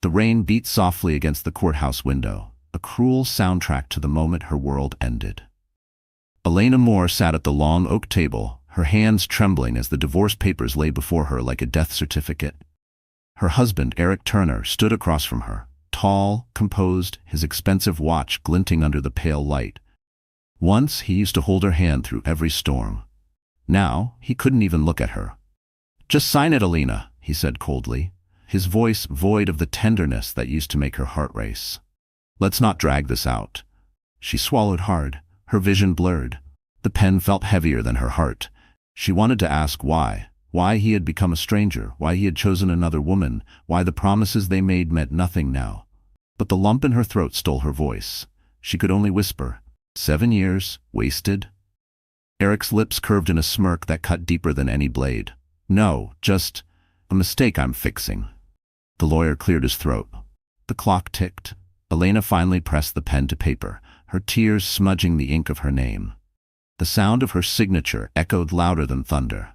The rain beat softly against the courthouse window, a cruel soundtrack to the moment her world ended. Elena Moore sat at the long oak table, her hands trembling as the divorce papers lay before her like a death certificate. Her husband, Eric Turner, stood across from her, tall, composed, his expensive watch glinting under the pale light. Once he used to hold her hand through every storm. Now he couldn't even look at her. "Just sign it, Elena," he said coldly, his voice void of the tenderness that used to make her heart race. "Let's not drag this out." She swallowed hard, her vision blurred. The pen felt heavier than her heart. She wanted to ask why he had become a stranger, why he had chosen another woman, why the promises they made meant nothing now. But the lump in her throat stole her voice. She could only whisper, 7 years, wasted? Eric's lips curved in a smirk that cut deeper than any blade. "No, just a mistake I'm fixing." The lawyer cleared his throat. The clock ticked. Elena finally pressed the pen to paper, her tears smudging the ink of her name. The sound of her signature echoed louder than thunder.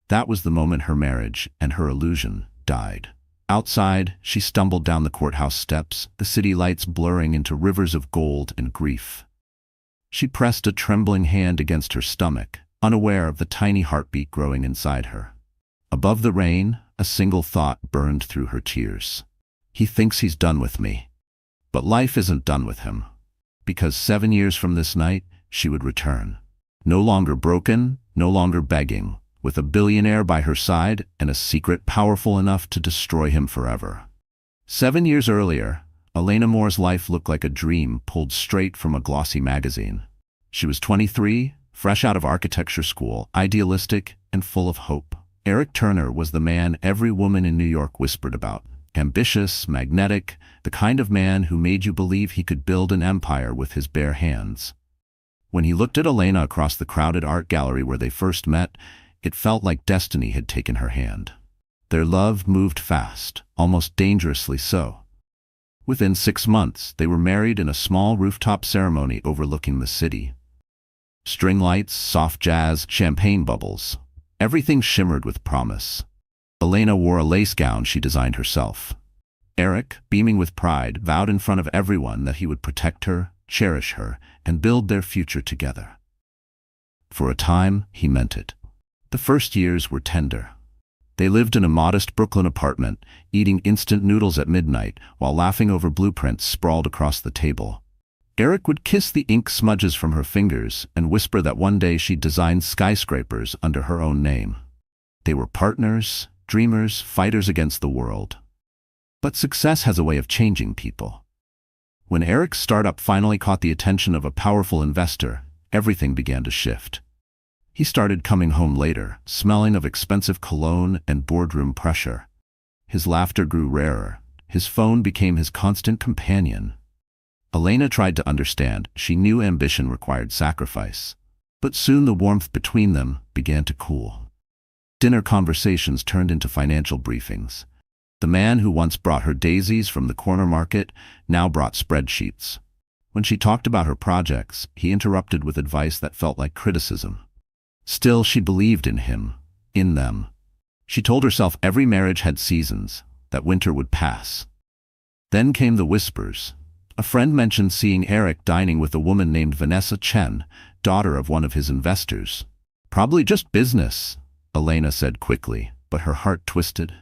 That was the moment her marriage and her illusion died. Outside, she stumbled down the courthouse steps, the city lights blurring into rivers of gold and grief. She pressed a trembling hand against her stomach, unaware of the tiny heartbeat growing inside her. Above the rain, a single thought burned through her tears. He thinks he's done with me. But life isn't done with him. Because 7 years from this night, she would return. No longer broken, no longer begging, with a billionaire by her side and a secret powerful enough to destroy him forever. 7 years earlier, Elena Moore's life looked like a dream pulled straight from a glossy magazine. She was 23, fresh out of architecture school, idealistic and full of hope. Eric Turner was the man every woman in New York whispered about. Ambitious, magnetic, the kind of man who made you believe he could build an empire with his bare hands. When he looked at Elena across the crowded art gallery where they first met, it felt like destiny had taken her hand. Their love moved fast, almost dangerously so. Within 6 months, they were married in a small rooftop ceremony overlooking the city. String lights, soft jazz, champagne bubbles. Everything shimmered with promise. Elena wore a lace gown she designed herself. Eric, beaming with pride, vowed in front of everyone that he would protect her, cherish her, and build their future together. For a time, he meant it. The first years were tender. They lived in a modest Brooklyn apartment, eating instant noodles at midnight while laughing over blueprints sprawled across the table. Eric would kiss the ink smudges from her fingers and whisper that one day she'd design skyscrapers under her own name. They were partners, dreamers, fighters against the world. But success has a way of changing people. When Eric's startup finally caught the attention of a powerful investor, everything began to shift. He started coming home later, smelling of expensive cologne and boardroom pressure. His laughter grew rarer. His phone became his constant companion. Elena tried to understand. She knew ambition required sacrifice. But soon the warmth between them began to cool. Dinner conversations turned into financial briefings. The man who once brought her daisies from the corner market now brought spreadsheets. When she talked about her projects, he interrupted with advice that felt like criticism. Still, she believed in him, in them. She told herself every marriage had seasons, that winter would pass. Then came the whispers. A friend mentioned seeing Eric dining with a woman named Vanessa Chen, daughter of one of his investors. "Probably just business," Elena said quickly, but her heart twisted.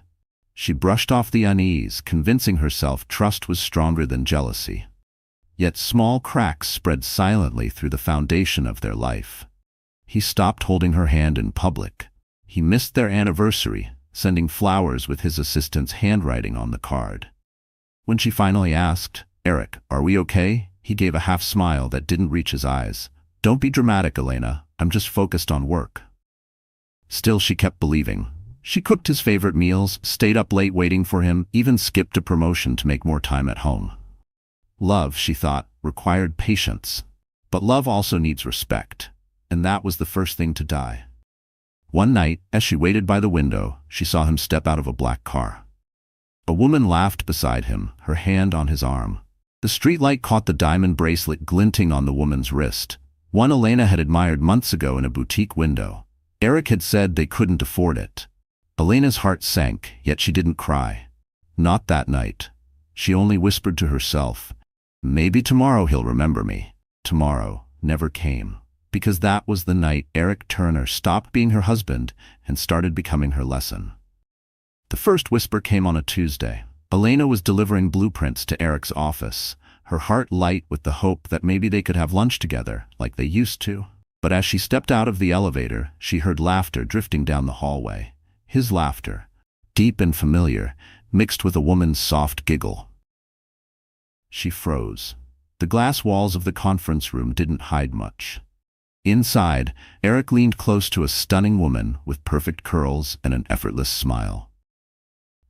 She brushed off the unease, convincing herself trust was stronger than jealousy. Yet small cracks spread silently through the foundation of their life. He stopped holding her hand in public. He missed their anniversary, sending flowers with his assistant's handwriting on the card. When she finally asked, "Eric, are we okay?" he gave a half smile that didn't reach his eyes. "Don't be dramatic, Elena. I'm just focused on work." Still, she kept believing. She cooked his favorite meals, stayed up late waiting for him, even skipped a promotion to make more time at home. Love, she thought, required patience. But love also needs respect, and that was the first thing to die. One night, as she waited by the window, she saw him step out of a black car. A woman laughed beside him, her hand on his arm. The streetlight caught the diamond bracelet glinting on the woman's wrist, one Elena had admired months ago in a boutique window. Eric had said they couldn't afford it. Elena's heart sank, yet she didn't cry. Not that night. She only whispered to herself, "Maybe tomorrow he'll remember me." Tomorrow never came, because that was the night Eric Turner stopped being her husband and started becoming her lesson. The first whisper came on a Tuesday. Elena was delivering blueprints to Eric's office, her heart light with the hope that maybe they could have lunch together like they used to. But as she stepped out of the elevator, she heard laughter drifting down the hallway. His laughter, deep and familiar, mixed with a woman's soft giggle. She froze. The glass walls of the conference room didn't hide much. Inside, Eric leaned close to a stunning woman with perfect curls and an effortless smile.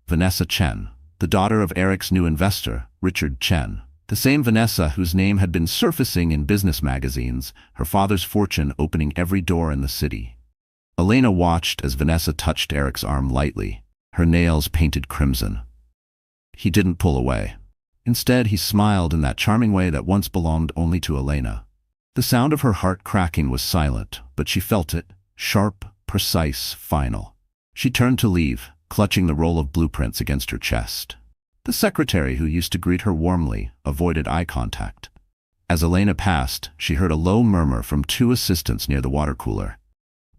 Vanessa Chen, the daughter of Eric's new investor, Richard Chen. The same Vanessa whose name had been surfacing in business magazines, her father's fortune opening every door in the city. Elena watched as Vanessa touched Eric's arm lightly, her nails painted crimson. He didn't pull away. Instead, he smiled in that charming way that once belonged only to Elena. The sound of her heart cracking was silent, but she felt it, sharp, precise, final. She turned to leave, clutching the roll of blueprints against her chest. The secretary, who used to greet her warmly, avoided eye contact. As Elena passed, she heard a low murmur from two assistants near the water cooler.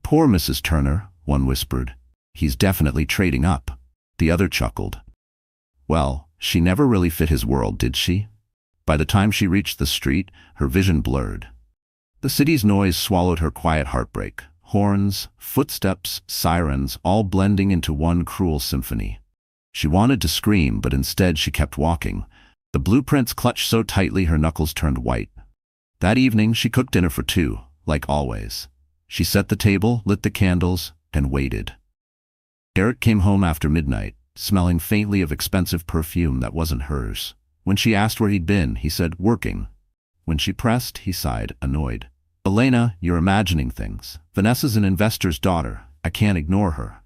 "Poor Mrs. Turner," one whispered. "He's definitely trading up." The other chuckled. Well, she never really fit his world, did she? By the time she reached the street, her vision blurred. The city's noise swallowed her quiet heartbreak. Horns, footsteps, sirens, all blending into one cruel symphony. She wanted to scream, but instead she kept walking, the blueprints clutched so tightly her knuckles turned white. That evening she cooked dinner for two, like always. She set the table, lit the candles, and waited. Eric came home after midnight, smelling faintly of expensive perfume that wasn't hers. When she asked where he'd been, he said, "Working." When she pressed, he sighed, annoyed. "Elena, you're imagining things. Vanessa's an investor's daughter. I can't ignore her."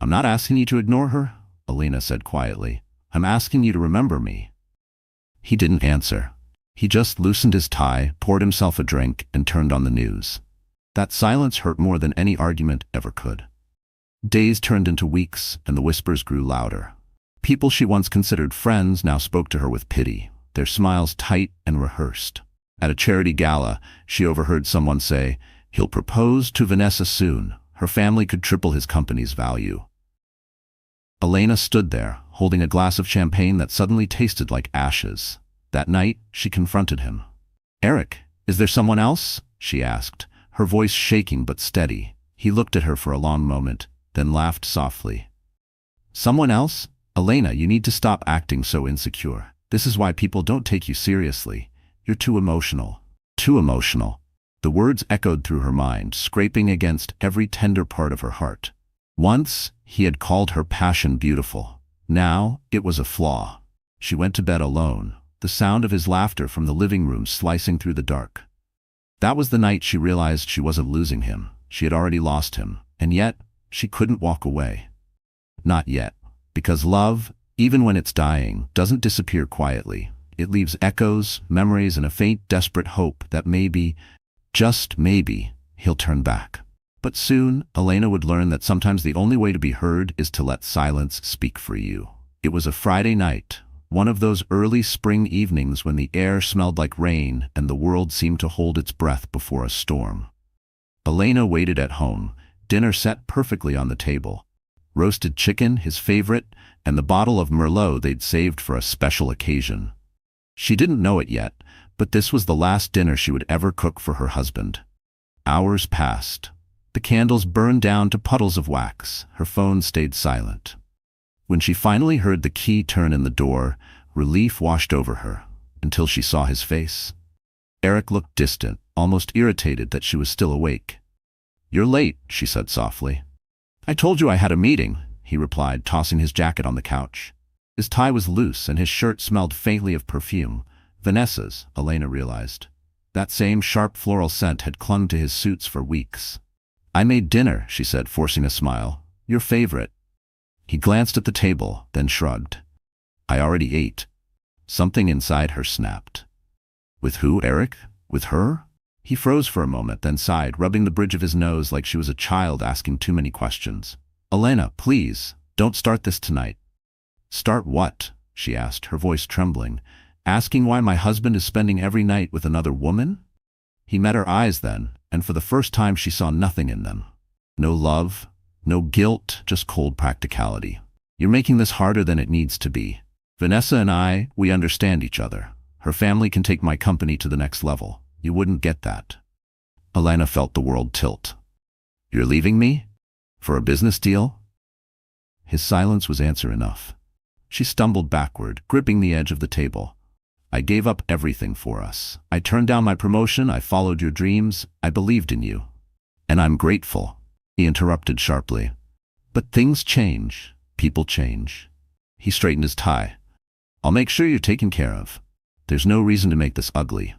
"I'm not asking you to ignore her," Elena said quietly. "I'm asking you to remember me." He didn't answer. He just loosened his tie, poured himself a drink, and turned on the news. That silence hurt more than any argument ever could. Days turned into weeks, and the whispers grew louder. People she once considered friends now spoke to her with pity, their smiles tight and rehearsed. At a charity gala, she overheard someone say, "He'll propose to Vanessa soon. Her family could triple his company's value." Elena stood there, holding a glass of champagne that suddenly tasted like ashes. That night, she confronted him. "Eric, is there someone else?" she asked, her voice shaking but steady. He looked at her for a long moment, then laughed softly. "Someone else? Elena, you need to stop acting so insecure. This is why people don't take you seriously. You're too emotional." Too emotional. The words echoed through her mind, scraping against every tender part of her heart. Once, he had called her passion beautiful. Now, it was a flaw. She went to bed alone, the sound of his laughter from the living room slicing through the dark. That was the night she realized she wasn't losing him. She had already lost him, and yet, she couldn't walk away. Not yet. Because love, even when it's dying, doesn't disappear quietly. It leaves echoes, memories, and a faint, desperate hope that maybe, just maybe, he'll turn back. But soon, Elena would learn that sometimes the only way to be heard is to let silence speak for you. It was a Friday night, one of those early spring evenings when the air smelled like rain and the world seemed to hold its breath before a storm. Elena waited at home, dinner set perfectly on the table. Roasted chicken, his favorite, and the bottle of Merlot they'd saved for a special occasion. She didn't know it yet, but this was the last dinner she would ever cook for her husband. Hours passed. The candles burned down to puddles of wax. Her phone stayed silent. When she finally heard the key turn in the door, relief washed over her, until she saw his face. Eric looked distant, almost irritated that she was still awake. "You're late," she said softly. "I told you I had a meeting," he replied, tossing his jacket on the couch. His tie was loose and his shirt smelled faintly of perfume. Vanessa's, Elena realized. That same sharp floral scent had clung to his suits for weeks. "I made dinner," she said, forcing a smile. "Your favorite." He glanced at the table, then shrugged. "I already ate." Something inside her snapped. With who, Eric? With her? He froze for a moment, then sighed, rubbing the bridge of his nose like she was a child asking too many questions. "Elena, please, don't start this tonight." "Start what?" she asked, her voice trembling. Asking why my husband is spending every night with another woman? He met her eyes then, and for the first time she saw nothing in them. No love, no guilt, just cold practicality. You're making this harder than it needs to be. Vanessa and I, we understand each other. Her family can take my company to the next level. You wouldn't get that. Elena felt the world tilt. You're leaving me? For a business deal? His silence was answer enough. She stumbled backward, gripping the edge of the table. I gave up everything for us. I turned down my promotion, I followed your dreams, I believed in you. And I'm grateful, he interrupted sharply. But things change, people change. He straightened his tie. I'll make sure you're taken care of. There's no reason to make this ugly.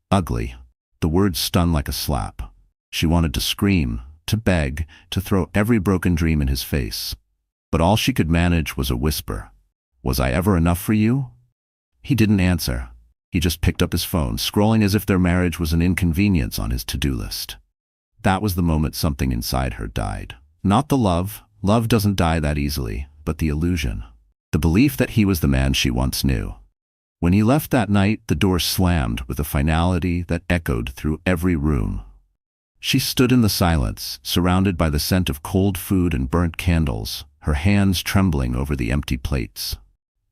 Ugly. The word stung like a slap. She wanted to scream, to beg, to throw every broken dream in his face. But all she could manage was a whisper. Was I ever enough for you? He didn't answer. He just picked up his phone, scrolling as if their marriage was an inconvenience on his to-do list. That was the moment something inside her died. Not the love. Love doesn't die that easily, but the illusion. The belief that he was the man she once knew. When he left that night, the door slammed with a finality that echoed through every room. She stood in the silence, surrounded by the scent of cold food and burnt candles, her hands trembling over the empty plates.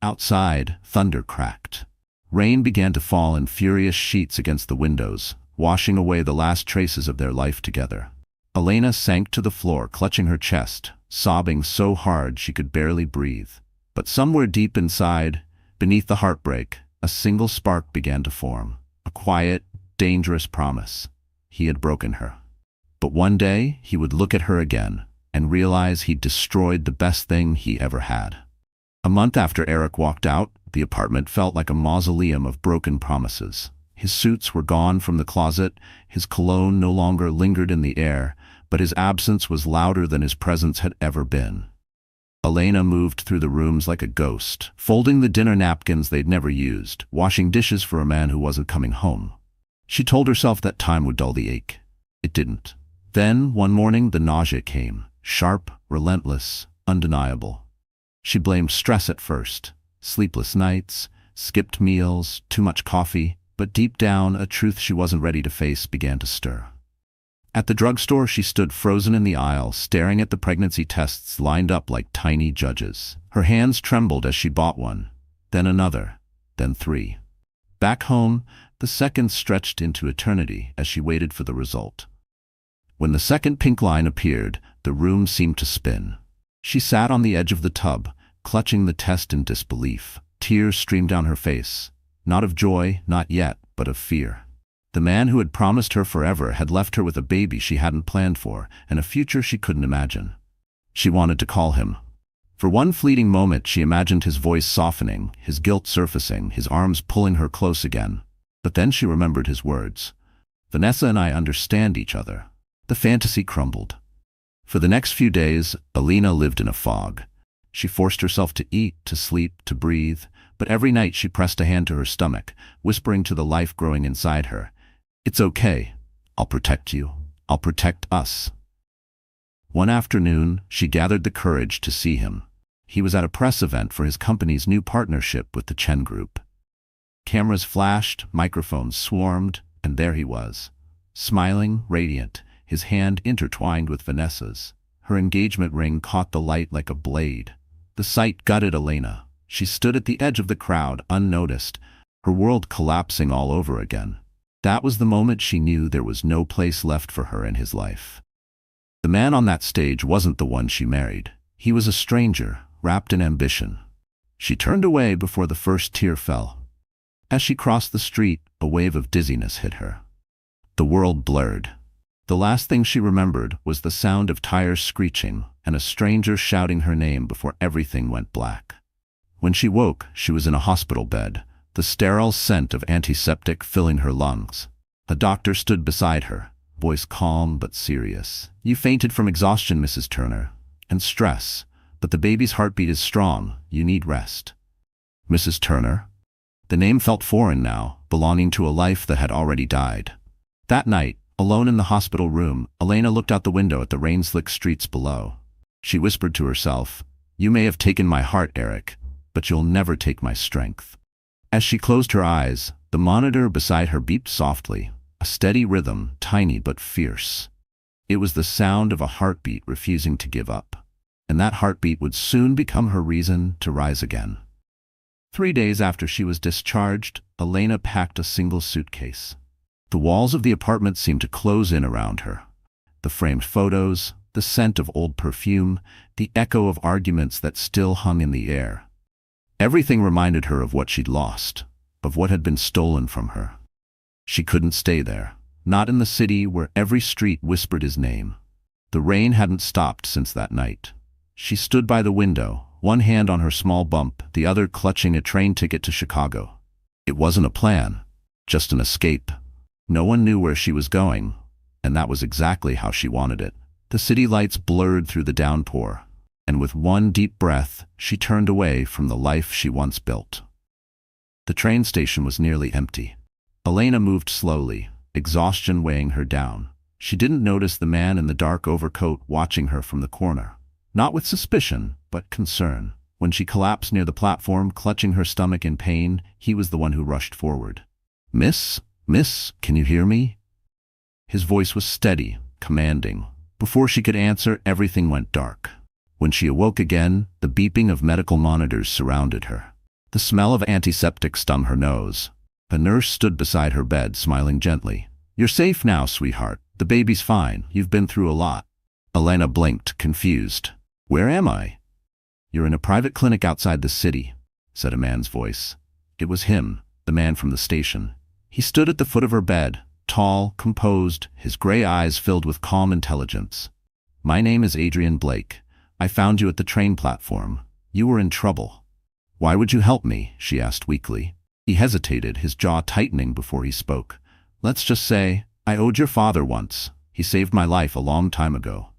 Outside, thunder cracked. Rain began to fall in furious sheets against the windows, washing away the last traces of their life together. Elena sank to the floor, clutching her chest, sobbing so hard she could barely breathe. But somewhere deep inside, beneath the heartbreak, a single spark began to form. A quiet, dangerous promise. He had broken her. But one day, he would look at her again and realize he'd destroyed the best thing he ever had. A month after Eric walked out, the apartment felt like a mausoleum of broken promises. His suits were gone from the closet, his cologne no longer lingered in the air, but his absence was louder than his presence had ever been. Elena moved through the rooms like a ghost, folding the dinner napkins they'd never used, washing dishes for a man who wasn't coming home. She told herself that time would dull the ache. It didn't. Then, one morning, the nausea came, sharp, relentless, undeniable. She blamed stress at first, sleepless nights, skipped meals, too much coffee, but deep down, a truth she wasn't ready to face began to stir. At the drugstore, she stood frozen in the aisle, staring at the pregnancy tests lined up like tiny judges. Her hands trembled as she bought one, then another, then 3. Back home, the seconds stretched into eternity as she waited for the result. When the second pink line appeared, the room seemed to spin. She sat on the edge of the tub, clutching the test in disbelief. Tears streamed down her face, not of joy, not yet, but of fear. The man who had promised her forever had left her with a baby she hadn't planned for, and a future she couldn't imagine. She wanted to call him. For one fleeting moment she imagined his voice softening, his guilt surfacing, his arms pulling her close again. But then she remembered his words. Vanessa and I understand each other. The fantasy crumbled. For the next few days, Elena lived in a fog. She forced herself to eat, to sleep, to breathe, but every night she pressed a hand to her stomach, whispering to the life growing inside her, "It's okay. I'll protect you. I'll protect us." One afternoon, she gathered the courage to see him. He was at a press event for his company's new partnership with the Chen Group. Cameras flashed, microphones swarmed, and there he was, smiling, radiant, his hand intertwined with Vanessa's. Her engagement ring caught the light like a blade. The sight gutted Elena. She stood at the edge of the crowd, unnoticed, her world collapsing all over again. That was the moment she knew there was no place left for her in his life. The man on that stage wasn't the one she married. He was a stranger, wrapped in ambition. She turned away before the first tear fell. As she crossed the street, a wave of dizziness hit her. The world blurred. The last thing she remembered was the sound of tires screeching and a stranger shouting her name before everything went black. When she woke, she was in a hospital bed, the sterile scent of antiseptic filling her lungs. A doctor stood beside her, voice calm but serious. "You fainted from exhaustion, Mrs. Turner, and stress, but the baby's heartbeat is strong. You need rest." Mrs. Turner? The name felt foreign now, belonging to a life that had already died. That night, alone in the hospital room, Elena looked out the window at the rain-slick streets below. She whispered to herself, "You may have taken my heart, Eric, but you'll never take my strength." As she closed her eyes, the monitor beside her beeped softly, a steady rhythm, tiny but fierce. It was the sound of a heartbeat refusing to give up, and that heartbeat would soon become her reason to rise again. 3 days after she was discharged, Elena packed a single suitcase. The walls of the apartment seemed to close in around her. The framed photos, the scent of old perfume, the echo of arguments that still hung in the air. Everything reminded her of what she'd lost, of what had been stolen from her. She couldn't stay there, not in the city where every street whispered his name. The rain hadn't stopped since that night. She stood by the window, one hand on her small bump, the other clutching a train ticket to Chicago. It wasn't a plan, just an escape. No one knew where she was going, and that was exactly how she wanted it. The city lights blurred through the downpour, and with one deep breath, she turned away from the life she once built. The train station was nearly empty. Elena moved slowly, exhaustion weighing her down. She didn't notice the man in the dark overcoat watching her from the corner. Not with suspicion, but concern. When she collapsed near the platform, clutching her stomach in pain, he was the one who rushed forward. Miss, can you hear me?" His voice was steady, commanding. Before she could answer, everything went dark. When she awoke again, the beeping of medical monitors surrounded her. The smell of antiseptic stung her nose. A nurse stood beside her bed, smiling gently. "You're safe now, sweetheart. The baby's fine. You've been through a lot." Elena blinked, confused. "Where am I?" "You're in a private clinic outside the city," said a man's voice. It was him, the man from the station. He stood at the foot of her bed, tall, composed, his gray eyes filled with calm intelligence. "My name is Adrian Blake. I found you at the train platform. You were in trouble." "Why would you help me?" she asked weakly. He hesitated, his jaw tightening before he spoke. "Let's just say, I owed your father once. He saved my life a long time ago."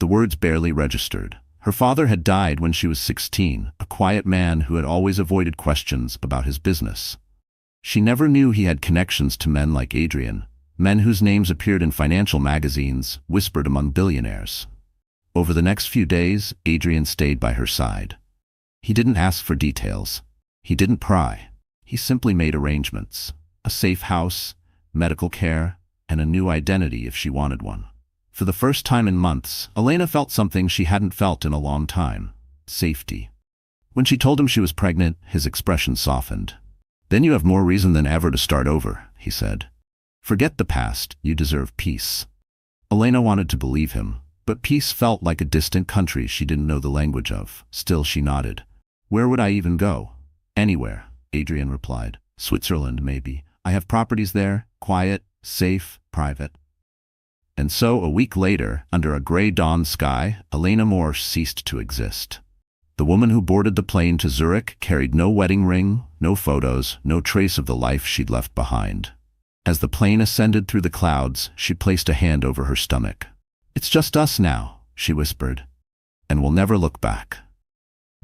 The words barely registered. Her father had died when she was 16, a quiet man who had always avoided questions about his business. She never knew he had connections to men like Adrian, men whose names appeared in financial magazines, whispered among billionaires. Over the next few days, Adrian stayed by her side. He didn't ask for details. He didn't pry. He simply made arrangements. A safe house, medical care, and a new identity if she wanted one. For the first time in months, Elena felt something she hadn't felt in a long time: safety. When she told him she was pregnant, his expression softened. "Then you have more reason than ever to start over," he said. "Forget the past, you deserve peace." Elena wanted to believe him, but peace felt like a distant country she didn't know the language of. Still she nodded. "Where would I even go?" "Anywhere," Adrian replied. "Switzerland, maybe. I have properties there, quiet, safe, private." And so, a week later, under a gray dawn sky, Elena Moore ceased to exist. The woman who boarded the plane to Zurich carried no wedding ring, no photos, no trace of the life she'd left behind. As the plane ascended through the clouds, she placed a hand over her stomach. "It's just us now," she whispered, "and we'll never look back."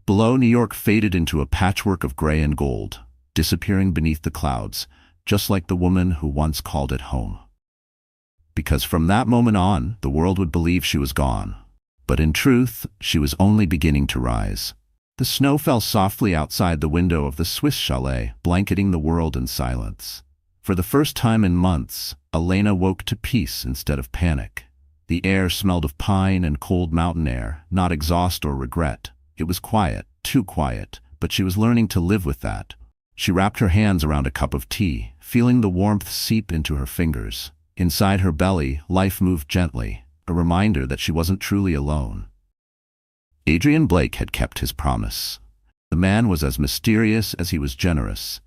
Below, New York faded into a patchwork of gray and gold, disappearing beneath the clouds, just like the woman who once called it home. Because from that moment on, the world would believe she was gone. But in truth, she was only beginning to rise. The snow fell softly outside the window of the Swiss chalet, blanketing the world in silence. For the first time in months, Elena woke to peace instead of panic. The air smelled of pine and cold mountain air, not exhaust or regret. It was quiet, too quiet, but she was learning to live with that. She wrapped her hands around a cup of tea, feeling the warmth seep into her fingers. Inside her belly, life moved gently, a reminder that she wasn't truly alone. Adrian Blake had kept his promise. The man was as mysterious as he was generous,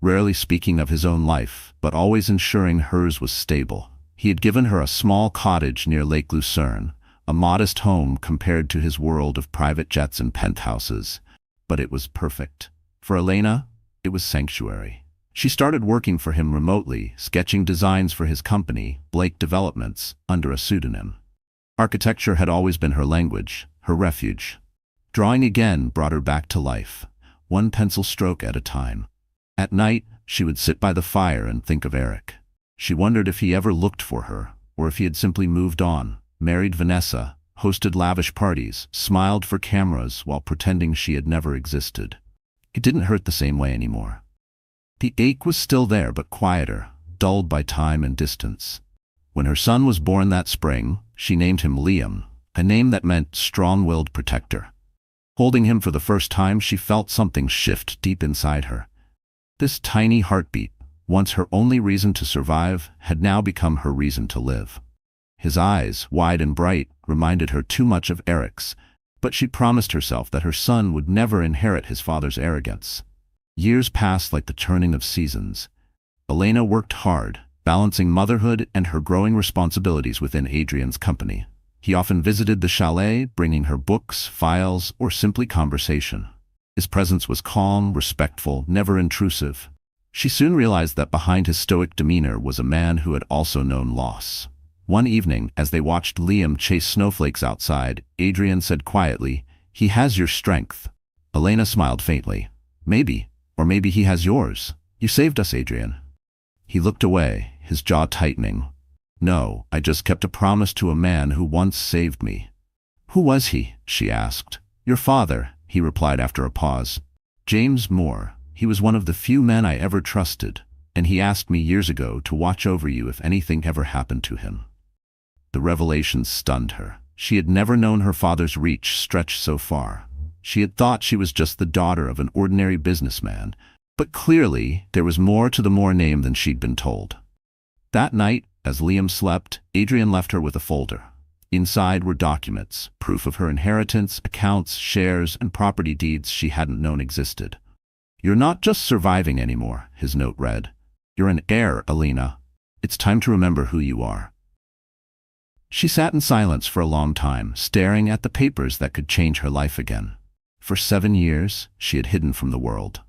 rarely speaking of his own life, but always ensuring hers was stable. He had given her a small cottage near Lake Lucerne, a modest home compared to his world of private jets and penthouses. But it was perfect. For Elena, it was sanctuary. She started working for him remotely, sketching designs for his company, Blake Developments, under a pseudonym. Architecture had always been her language, her refuge. Drawing again brought her back to life, one pencil stroke at a time. At night, she would sit by the fire and think of Eric. She wondered if he ever looked for her, or if he had simply moved on, married Vanessa, hosted lavish parties, smiled for cameras while pretending she had never existed. It didn't hurt the same way anymore. The ache was still there, but quieter, dulled by time and distance. When her son was born that spring, she named him Liam, a name that meant strong-willed protector. Holding him for the first time, she felt something shift deep inside her. This tiny heartbeat, once her only reason to survive, had now become her reason to live. His eyes, wide and bright, reminded her too much of Eric's, but she promised herself that her son would never inherit his father's arrogance. Years passed like the turning of seasons. Elena worked hard, balancing motherhood and her growing responsibilities within Adrian's company. He often visited the chalet, bringing her books, files, or simply conversation. His presence was calm, respectful, never intrusive. She soon realized that behind his stoic demeanor was a man who had also known loss. One evening, as they watched Liam chase snowflakes outside, Adrian said quietly, "He has your strength." Elena smiled faintly. "Maybe, or maybe he has yours. You saved us, Adrian." He looked away, his jaw tightening. "No, I just kept a promise to a man who once saved me." "Who was he?" she asked. "Your father," he replied after a pause. "James Moore. He was one of the few men I ever trusted, and he asked me years ago to watch over you if anything ever happened to him." The revelation stunned her. She had never known her father's reach stretch so far. She had thought she was just the daughter of an ordinary businessman, but clearly there was more to the Moore name than she'd been told. That night, as Liam slept, Adrian left her with a folder. Inside were documents, proof of her inheritance, accounts, shares, and property deeds she hadn't known existed. "You're not just surviving anymore," his note read. "You're an heir, Elena. It's time to remember who you are." She sat in silence for a long time, staring at the papers that could change her life again. For 7 years, she had hidden from the world.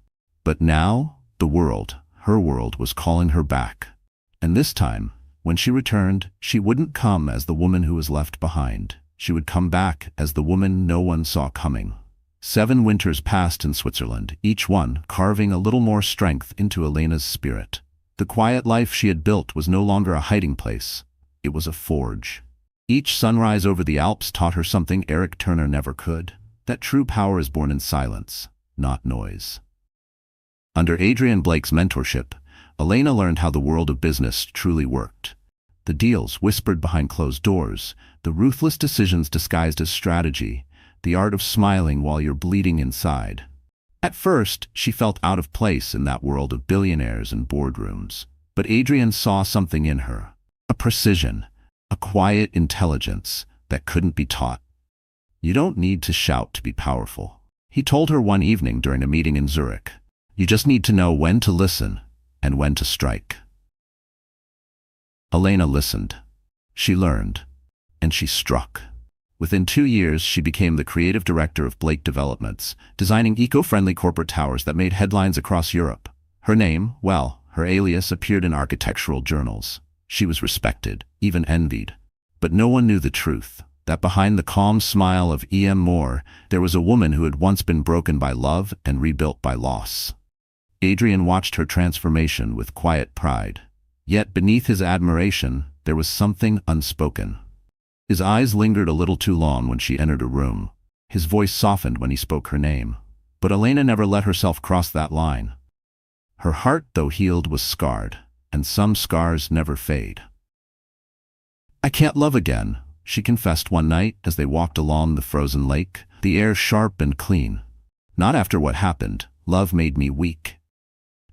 But now, the world, her world, was calling her back. And this time, when she returned, she wouldn't come as the woman who was left behind. She would come back as the woman no one saw coming. 7 winters passed in Switzerland, each one carving a little more strength into Elena's spirit. The quiet life she had built was no longer a hiding place. It was a forge. Each sunrise over the Alps taught her something Eric Turner never could, that true power is born in silence, not noise. Under Adrian Blake's mentorship, Elena learned how the world of business truly worked. The deals whispered behind closed doors, the ruthless decisions disguised as strategy, the art of smiling while you're bleeding inside. At first, she felt out of place in that world of billionaires and boardrooms, but Adrian saw something in her, a precision, a quiet intelligence that couldn't be taught. "You don't need to shout to be powerful," he told her one evening during a meeting in Zurich. "You just need to know when to listen and when to strike." Elena listened. She learned. And she struck. Within 2 years, she became the creative director of Blake Developments, designing eco-friendly corporate towers that made headlines across Europe. Her name, well, her alias, appeared in architectural journals. She was respected, even envied. But no one knew the truth, that behind the calm smile of E.M. Moore, there was a woman who had once been broken by love and rebuilt by loss. Adrian watched her transformation with quiet pride. Yet beneath his admiration, there was something unspoken. His eyes lingered a little too long when she entered a room. His voice softened when he spoke her name. But Elena never let herself cross that line. Her heart, though healed, was scarred, and some scars never fade. "I can't love again," she confessed one night as they walked along the frozen lake, the air sharp and clean. "Not after what happened. Love made me weak."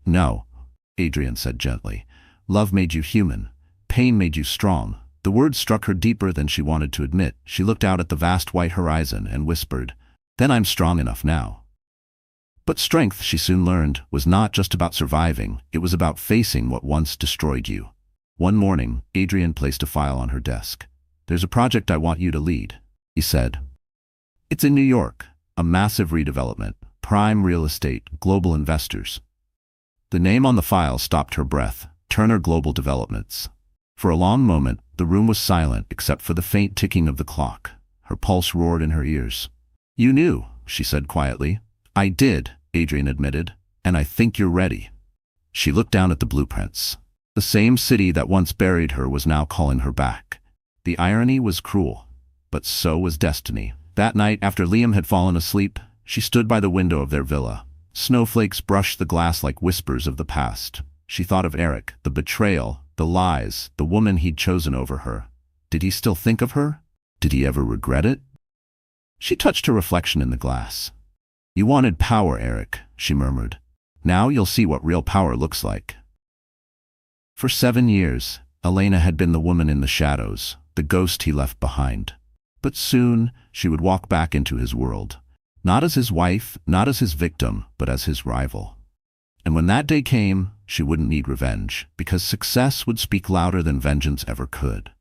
"No," Adrian said gently. "Love made you human. Pain made you strong." The words struck her deeper than she wanted to admit. She looked out at the vast white horizon and whispered, "Then I'm strong enough now." But strength, she soon learned, was not just about surviving. It was about facing what once destroyed you. One morning, Adrian placed a file on her desk. "There's a project I want you to lead," he said. "It's in New York, a massive redevelopment, prime real estate, global investors." The name on the file stopped her breath, Turner Global Developments. For a long moment, the room was silent except for the faint ticking of the clock. Her pulse roared in her ears. "You knew," she said quietly. "I did," Adrian admitted, "and I think you're ready." She looked down at the blueprints. The same city that once buried her was now calling her back. The irony was cruel. but so was destiny. That night, after Liam had fallen asleep, she stood by the window of their villa. Snowflakes brushed the glass like whispers of the past. She thought of Eric, the betrayal, the lies, the woman he'd chosen over her. Did he still think of her? Did he ever regret it? She touched her reflection in the glass. "You wanted power, Eric," she murmured. "Now you'll see what real power looks like." For 7 years, Elena had been the woman in the shadows, the ghost he left behind. But soon, she would walk back into his world. Not as his wife, not as his victim, but as his rival. And when that day came, she wouldn't need revenge, because success would speak louder than vengeance ever could.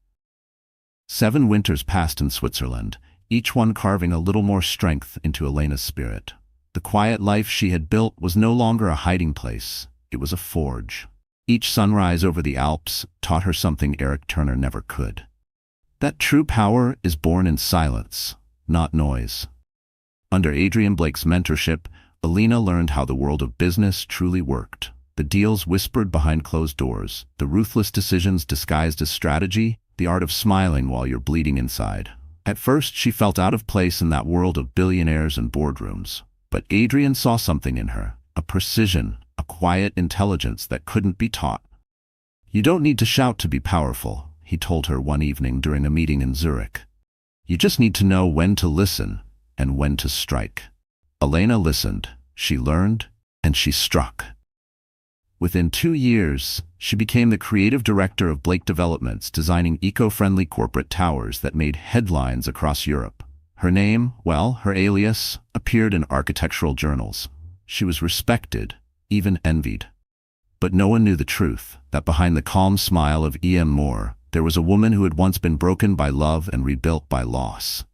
7 winters passed in Switzerland, each one carving a little more strength into Elena's spirit. The quiet life she had built was no longer a hiding place, it was a forge. Each sunrise over the Alps taught her something Eric Turner never could. That true power is born in silence, not noise. Under Adrian Blake's mentorship, Elena learned how the world of business truly worked. The deals whispered behind closed doors, the ruthless decisions disguised as strategy, the art of smiling while you're bleeding inside. At first, she felt out of place in that world of billionaires and boardrooms. But Adrian saw something in her, a precision, a quiet intelligence that couldn't be taught. "You don't need to shout to be powerful," he told her one evening during a meeting in Zurich. "You just need to know when to listen and when to strike." Elena listened, she learned, and she struck. Within 2 years, she became the creative director of Blake Developments, designing eco-friendly corporate towers that made headlines across Europe. Her name, well, her alias, appeared in architectural journals. She was respected, even envied. But no one knew the truth, that behind the calm smile of E.M. Moore, there was a woman who had once been broken by love and rebuilt by loss.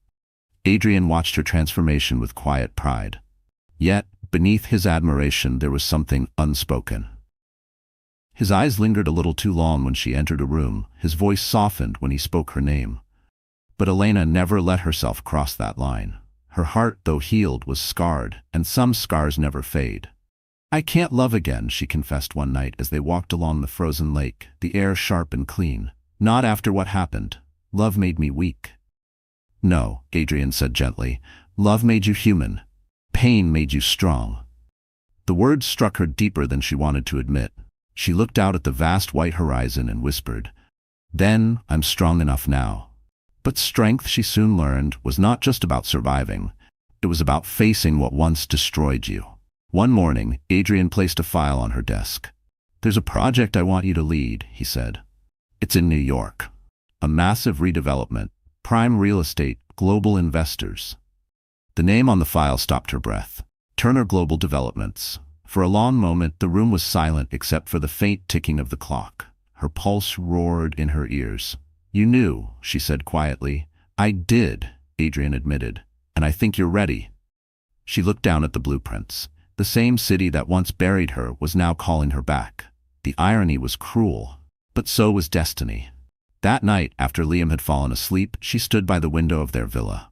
Adrian watched her transformation with quiet pride. Yet, beneath his admiration, there was something unspoken. His eyes lingered a little too long when she entered a room, his voice softened when he spoke her name. But Elena never let herself cross that line. Her heart, though healed, was scarred, and some scars never fade. "I can't love again," she confessed one night as they walked along the frozen lake, the air sharp and clean. "Not after what happened. Love made me weak." "No," Adrian said gently. "Love made you human. Pain made you strong." The words struck her deeper than she wanted to admit. She looked out at the vast white horizon and whispered, "Then I'm strong enough now." But strength, she soon learned, was not just about surviving. It was about facing what once destroyed you. One morning, Adrian placed a file on her desk. "There's a project I want you to lead," he said. "It's in New York. A massive redevelopment, prime real estate, global investors." The name on the file stopped her breath. Turner Global Developments. For a long moment, the room was silent except for the faint ticking of the clock. Her pulse roared in her ears. "You knew," she said quietly. "I did," Adrian admitted. "And I think you're ready." She looked down at the blueprints. The same city that once buried her was now calling her back. The irony was cruel, but so was destiny. That night, after Liam had fallen asleep, she stood by the window of their villa.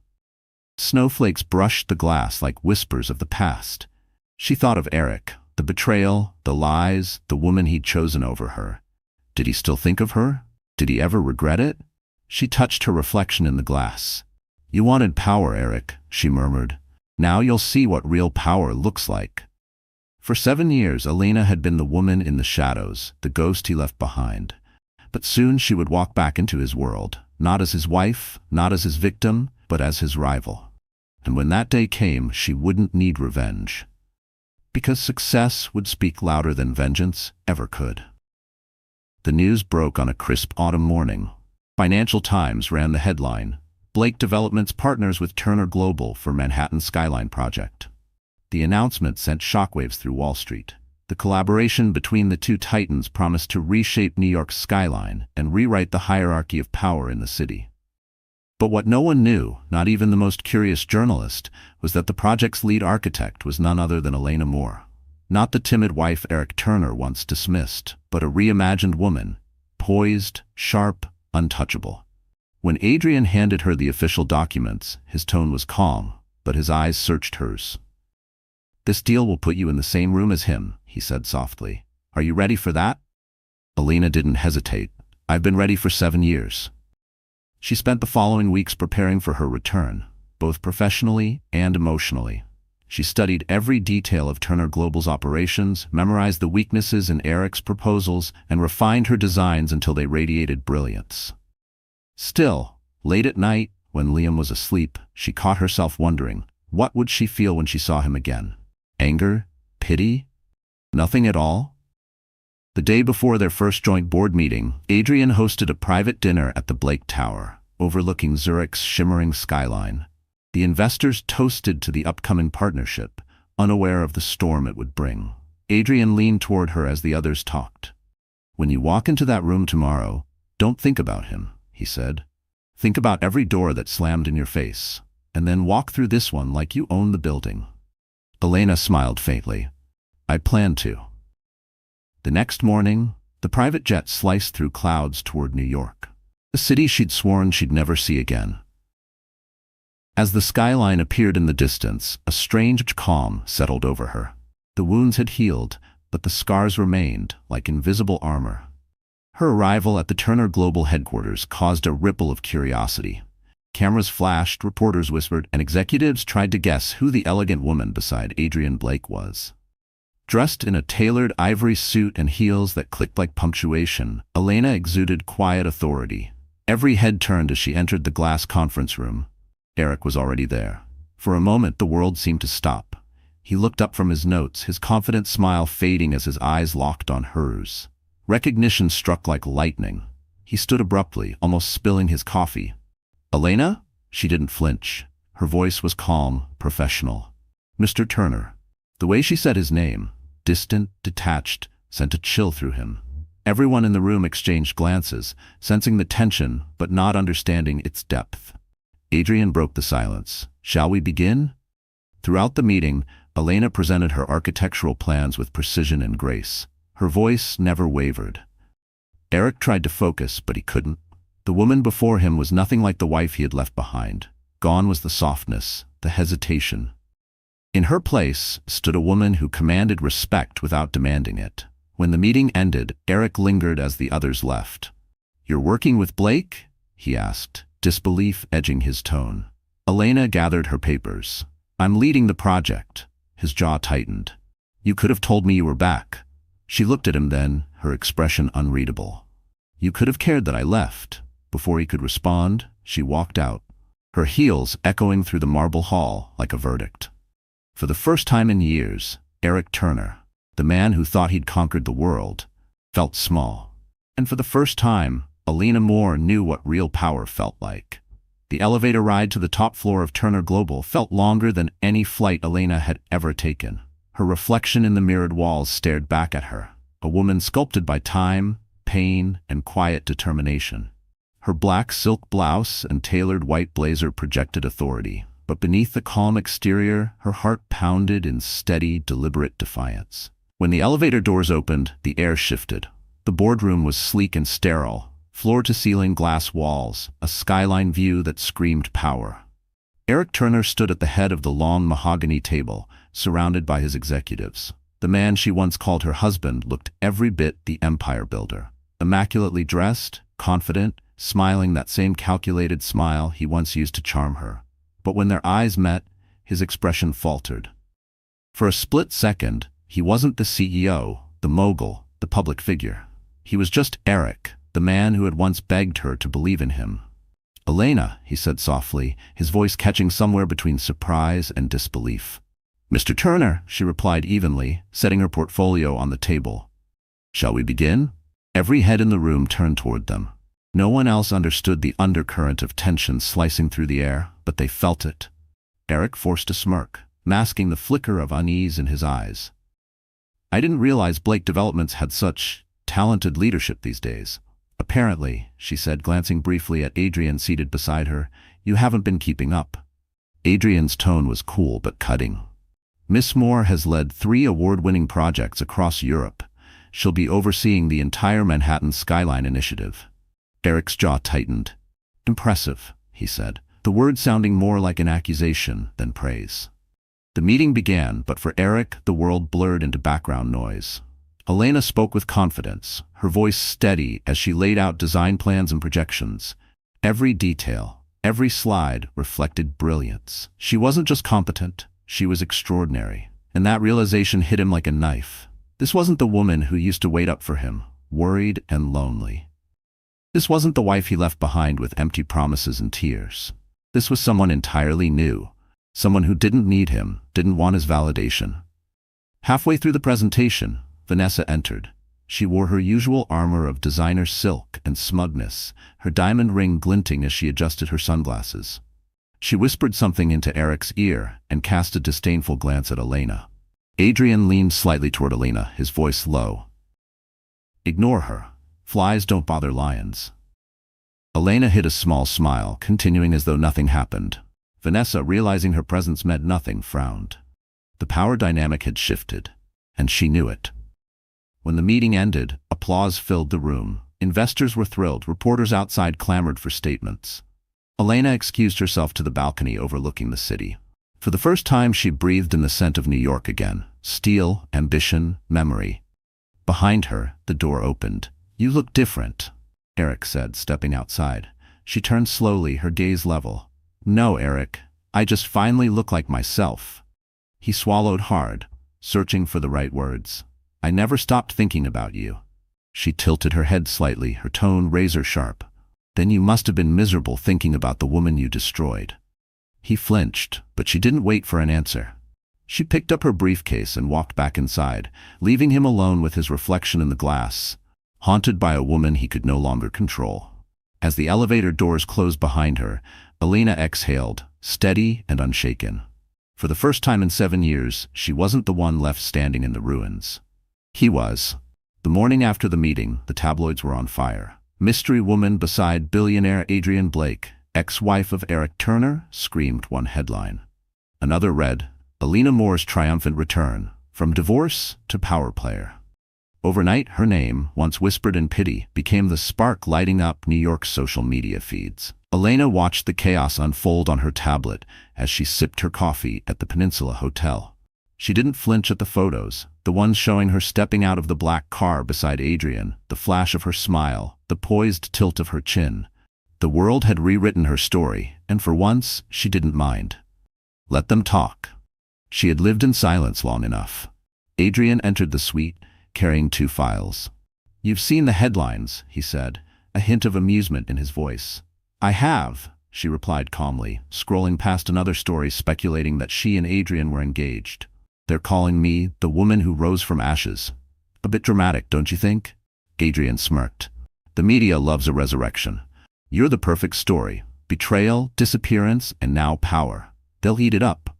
Snowflakes brushed the glass like whispers of the past. She thought of Eric, the betrayal, the lies, the woman he'd chosen over her. Did he still think of her? Did he ever regret it? She touched her reflection in the glass. "You wanted power, Eric," she murmured. "Now you'll see what real power looks like." For 7 years, Elena had been the woman in the shadows, the ghost he left behind. But soon she would walk back into his world, not as his wife, not as his victim, but as his rival. And when that day came, she wouldn't need revenge. Because success would speak louder than vengeance ever could. The news broke on a crisp autumn morning. Financial Times ran the headline, "Blake Developments partners with Turner Global for Manhattan Skyline Project." The announcement sent shockwaves through Wall Street. The collaboration between the two titans promised to reshape New York's skyline and rewrite the hierarchy of power in the city. But what no one knew, not even the most curious journalist, was that the project's lead architect was none other than Elena Moore. Not the timid wife Eric Turner once dismissed, but a reimagined woman, poised, sharp, untouchable. When Adrian handed her the official documents, his tone was calm, but his eyes searched hers. "This deal will put you in the same room as him," he said softly. "Are you ready for that?" Elena didn't hesitate. "I've been ready for 7 years." She spent the following weeks preparing for her return, both professionally and emotionally. She studied every detail of Turner Global's operations, memorized the weaknesses in Eric's proposals, and refined her designs until they radiated brilliance. Still, late at night, when Liam was asleep, she caught herself wondering, what would she feel when she saw him again? Anger? Pity? Nothing at all? The day before their first joint board meeting, Adrian hosted a private dinner at the Blake Tower, overlooking Zurich's shimmering skyline. The investors toasted to the upcoming partnership, unaware of the storm it would bring. Adrian leaned toward her as the others talked. "When you walk into that room tomorrow, don't think about him," he said. "Think about every door that slammed in your face, and then walk through this one like you own the building." Elena smiled faintly. "I plan to." The next morning, the private jet sliced through clouds toward New York, the city she'd sworn she'd never see again. As the skyline appeared in the distance, a strange calm settled over her. The wounds had healed, but the scars remained, like invisible armor. Her arrival at the Turner Global headquarters caused a ripple of curiosity. Cameras flashed, reporters whispered, and executives tried to guess who the elegant woman beside Adrian Blake was. Dressed in a tailored ivory suit and heels that clicked like punctuation, Elena exuded quiet authority. Every head turned as she entered the glass conference room. Eric was already there. For a moment, the world seemed to stop. He looked up from his notes, his confident smile fading as his eyes locked on hers. Recognition struck like lightning. He stood abruptly, almost spilling his coffee. "Elena?" She didn't flinch. Her voice was calm, professional. "Mr. Turner." The way she said his name, distant, detached, sent a chill through him. Everyone in the room exchanged glances, sensing the tension but not understanding its depth. Adrian broke the silence. "Shall we begin?" Throughout the meeting, Elena presented her architectural plans with precision and grace. Her voice never wavered. Eric tried to focus, but he couldn't. The woman before him was nothing like the wife he had left behind. Gone was the softness, the hesitation. In her place stood a woman who commanded respect without demanding it. When the meeting ended, Eric lingered as the others left. "You're working with Blake?" he asked, disbelief edging his tone. Elena gathered her papers. "I'm leading the project." His jaw tightened. "You could have told me you were back." She looked at him then, her expression unreadable. "You could have cared that I left." Before he could respond, she walked out, her heels echoing through the marble hall like a verdict. For the first time in years, Eric Turner, the man who thought he'd conquered the world, felt small. And for the first time, Elena Moore knew what real power felt like. The elevator ride to the top floor of Turner Global felt longer than any flight Elena had ever taken. Her reflection in the mirrored walls stared back at her, a woman sculpted by time, pain, and quiet determination. Her black silk blouse and tailored white blazer projected authority, but beneath the calm exterior, her heart pounded in steady, deliberate defiance. When the elevator doors opened, the air shifted. The boardroom was sleek and sterile, floor-to-ceiling glass walls, a skyline view that screamed power. Eric Turner stood at the head of the long mahogany table, surrounded by his executives. The man she once called her husband looked every bit the empire builder. Immaculately dressed, confident, smiling that same calculated smile he once used to charm her. But when their eyes met, his expression faltered. For a split second, he wasn't the CEO, the mogul, the public figure. He was just Eric, the man who had once begged her to believe in him. "Elena," he said softly, his voice catching somewhere between surprise and disbelief. "Mr. Turner," she replied evenly, setting her portfolio on the table. "Shall we begin?" Every head in the room turned toward them. No one else understood the undercurrent of tension slicing through the air, but they felt it. Eric forced a smirk, masking the flicker of unease in his eyes. "I didn't realize Blake Developments had such talented leadership these days." "Apparently," she said, glancing briefly at Adrian seated beside her, "you haven't been keeping up." Adrian's tone was cool but cutting. "Miss Moore has led 3 award-winning projects across Europe. She'll be overseeing the entire Manhattan Skyline initiative." Eric's jaw tightened. "Impressive," he said, the word sounding more like an accusation than praise. The meeting began, but for Eric, the world blurred into background noise. Elena spoke with confidence, her voice steady as she laid out design plans and projections. Every detail, every slide reflected brilliance. She wasn't just competent, she was extraordinary. And that realization hit him like a knife. This wasn't the woman who used to wait up for him, worried and lonely. This wasn't the wife he left behind with empty promises and tears. This was someone entirely new, someone who didn't need him, didn't want his validation. Halfway through the presentation, Vanessa entered. She wore her usual armor of designer silk and smugness, her diamond ring glinting as she adjusted her sunglasses. She whispered something into Eric's ear and cast a disdainful glance at Elena. Adrian leaned slightly toward Elena, his voice low. "Ignore her. Flies don't bother lions." Elena hid a small smile, continuing as though nothing happened. Vanessa, realizing her presence meant nothing, frowned. The power dynamic had shifted, and she knew it. When the meeting ended, applause filled the room. Investors were thrilled, reporters outside clamored for statements. Elena excused herself to the balcony overlooking the city. For the first time, she breathed in the scent of New York again. Steel, ambition, memory. Behind her, the door opened. "You look different," Eric said, stepping outside. She turned slowly, her gaze level. "No, Eric, I just finally look like myself." He swallowed hard, searching for the right words. "I never stopped thinking about you." She tilted her head slightly, her tone razor sharp. "Then you must have been miserable thinking about the woman you destroyed." He flinched, but she didn't wait for an answer. She picked up her briefcase and walked back inside, leaving him alone with his reflection in the glass, haunted by a woman he could no longer control. As the elevator doors closed behind her, Elena exhaled, steady and unshaken. For the first time in 7 years, she wasn't the one left standing in the ruins. He was. The morning after the meeting, the tabloids were on fire. "Mystery woman beside billionaire Adrian Blake, ex-wife of Eric Turner," screamed one headline. Another read, "Elena Moore's triumphant return, from divorce to power player." Overnight, her name, once whispered in pity, became the spark lighting up New York's social media feeds. Elena watched the chaos unfold on her tablet as she sipped her coffee at the Peninsula Hotel. She didn't flinch at the photos, the ones showing her stepping out of the black car beside Adrian, the flash of her smile, the poised tilt of her chin. The world had rewritten her story, and for once, she didn't mind. Let them talk. She had lived in silence long enough. Adrian entered the suite, carrying 2 files. "You've seen the headlines," he said, a hint of amusement in his voice. "I have," she replied calmly, scrolling past another story speculating that she and Adrian were engaged. "They're calling me the woman who rose from ashes." A bit dramatic, don't you think? Adrian smirked. "The media loves a resurrection. You're the perfect story. Betrayal, disappearance, and now power. They'll eat it up."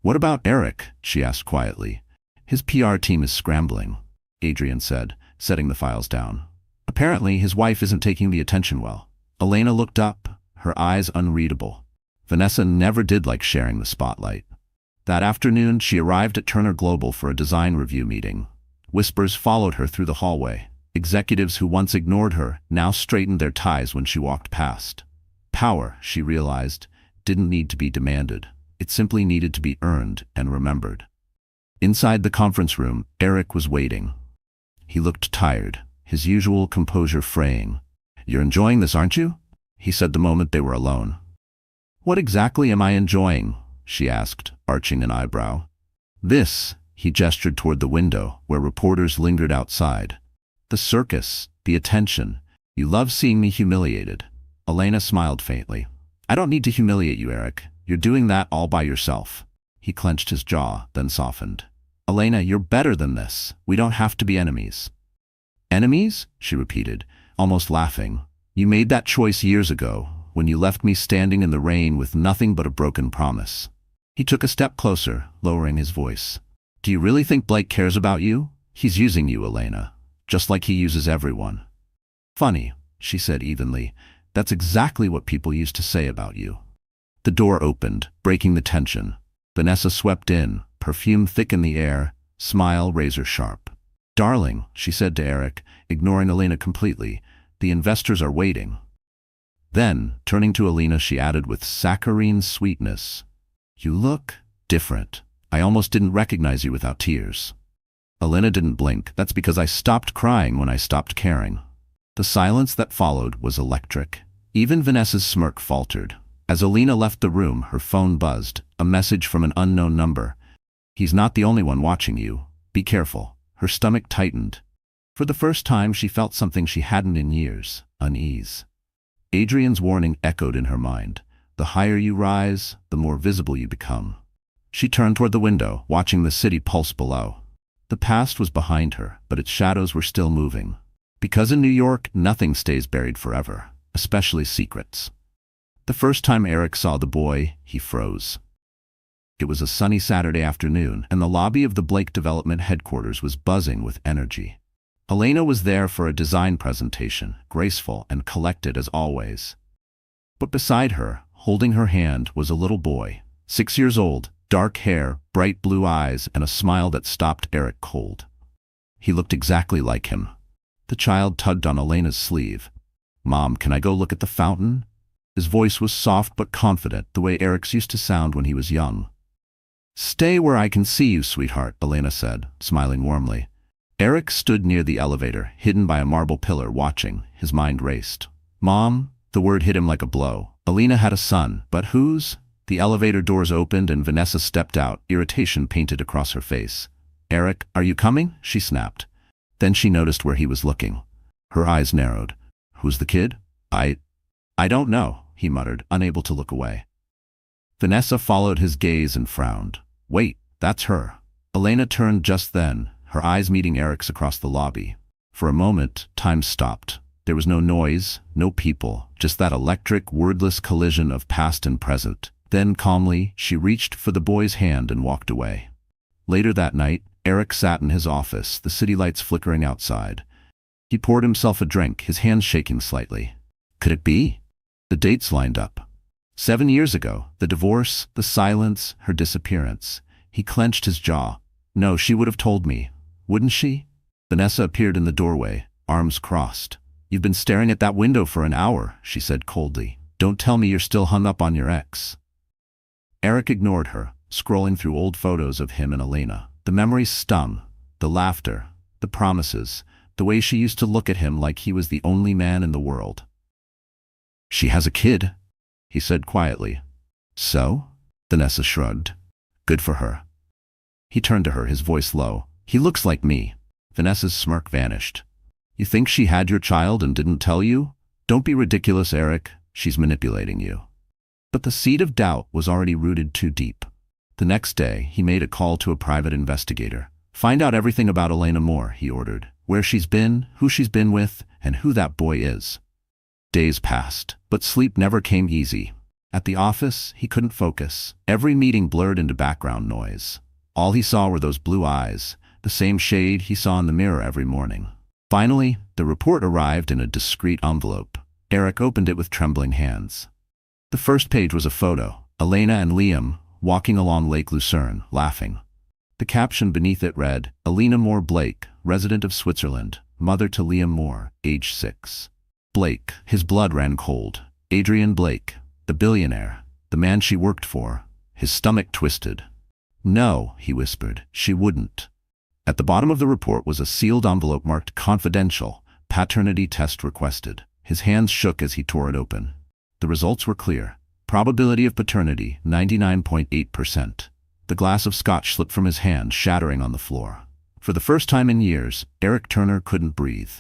"What about Eric?" she asked quietly. "His PR team is scrambling," Adrian said, setting the files down. "Apparently, his wife isn't taking the attention well." Elena looked up, her eyes unreadable. Vanessa never did like sharing the spotlight. That afternoon, she arrived at Turner Global for a design review meeting. Whispers followed her through the hallway. Executives who once ignored her now straightened their ties when she walked past. Power, she realized, didn't need to be demanded. It simply needed to be earned and remembered. Inside the conference room, Eric was waiting. He looked tired, his usual composure fraying. "You're enjoying this, aren't you?" he said the moment they were alone. "What exactly am I enjoying?" she asked, arching an eyebrow. "This," he gestured toward the window, where reporters lingered outside. "The circus, the attention. You love seeing me humiliated." Elena smiled faintly. "I don't need to humiliate you, Eric. You're doing that all by yourself." He clenched his jaw, then softened. "Elena, you're better than this. We don't have to be enemies." "Enemies?" she repeated, almost laughing. "You made that choice years ago, when you left me standing in the rain with nothing but a broken promise." He took a step closer, lowering his voice. "Do you really think Blake cares about you? He's using you, Elena, just like he uses everyone." "Funny," she said evenly. "That's exactly what people used to say about you." The door opened, breaking the tension. Vanessa swept in, perfume thick in the air, smile razor sharp. "Darling," she said to Eric, ignoring Elena completely, "the investors are waiting." Then, turning to Elena, she added with saccharine sweetness, "You look different. I almost didn't recognize you without tears." Elena didn't blink. "That's because I stopped crying when I stopped caring." The silence that followed was electric. Even Vanessa's smirk faltered. As Alina left the room, her phone buzzed, a message from an unknown number. "He's not the only one watching you. Be careful." Her stomach tightened. For the first time she felt something she hadn't in years, unease. Adrian's warning echoed in her mind. The higher you rise, the more visible you become. She turned toward the window, watching the city pulse below. The past was behind her, but its shadows were still moving. Because in New York, nothing stays buried forever, especially secrets. The first time Eric saw the boy, he froze. It was a sunny Saturday afternoon, and the lobby of the Blake Development headquarters was buzzing with energy. Elena was there for a design presentation, graceful and collected as always. But beside her, holding her hand, was a little boy, 6 years old, dark hair, bright blue eyes, and a smile that stopped Eric cold. He looked exactly like him. The child tugged on Elena's sleeve. "Mom, can I go look at the fountain?" His voice was soft but confident, the way Eric's used to sound when he was young. "Stay where I can see you, sweetheart," Elena said, smiling warmly. Eric stood near the elevator, hidden by a marble pillar, watching. His mind raced. "Mom?" The word hit him like a blow. Elena had a son, but whose? The elevator doors opened and Vanessa stepped out, irritation painted across her face. "Eric, are you coming?" she snapped. Then she noticed where he was looking. Her eyes narrowed. "Who's the kid?" I don't know," he muttered, unable to look away. Vanessa followed his gaze and frowned. "Wait, that's her." Elena turned just then, her eyes meeting Eric's across the lobby. For a moment, time stopped. There was no noise, no people, just that electric, wordless collision of past and present. Then, calmly, she reached for the boy's hand and walked away. Later that night, Eric sat in his office, the city lights flickering outside. He poured himself a drink, his hands shaking slightly. Could it be? The dates lined up. 7 years ago, the divorce, the silence, her disappearance. He clenched his jaw. No, she would have told me. Wouldn't she? Vanessa appeared in the doorway, arms crossed. "You've been staring at that window for an hour," she said coldly. "Don't tell me you're still hung up on your ex." Eric ignored her, scrolling through old photos of him and Elena. The memories stung. The laughter, the promises, the way she used to look at him like he was the only man in the world. "She has a kid," he said quietly. "So?" Vanessa shrugged. "Good for her." He turned to her, his voice low. "He looks like me." Vanessa's smirk vanished. "You think she had your child and didn't tell you? Don't be ridiculous, Eric. She's manipulating you." But the seed of doubt was already rooted too deep. The next day, he made a call to a private investigator. "Find out everything about Elena Moore," he ordered. "Where she's been, who she's been with, and who that boy is." Days passed, but sleep never came easy. At the office, he couldn't focus. Every meeting blurred into background noise. All he saw were those blue eyes, the same shade he saw in the mirror every morning. Finally, the report arrived in a discreet envelope. Eric opened it with trembling hands. The first page was a photo, Elena and Liam, walking along Lake Lucerne, laughing. The caption beneath it read, "Elena Moore Blake, resident of Switzerland, mother to Liam Moore, age 6. Blake, his blood ran cold. Adrian Blake, the billionaire, the man she worked for. His stomach twisted. "No," he whispered, "she wouldn't." At the bottom of the report was a sealed envelope marked "Confidential, Paternity Test Requested." His hands shook as he tore it open. The results were clear. Probability of paternity, 99.8%. The glass of scotch slipped from his hand, shattering on the floor. For the first time in years, Eric Turner couldn't breathe.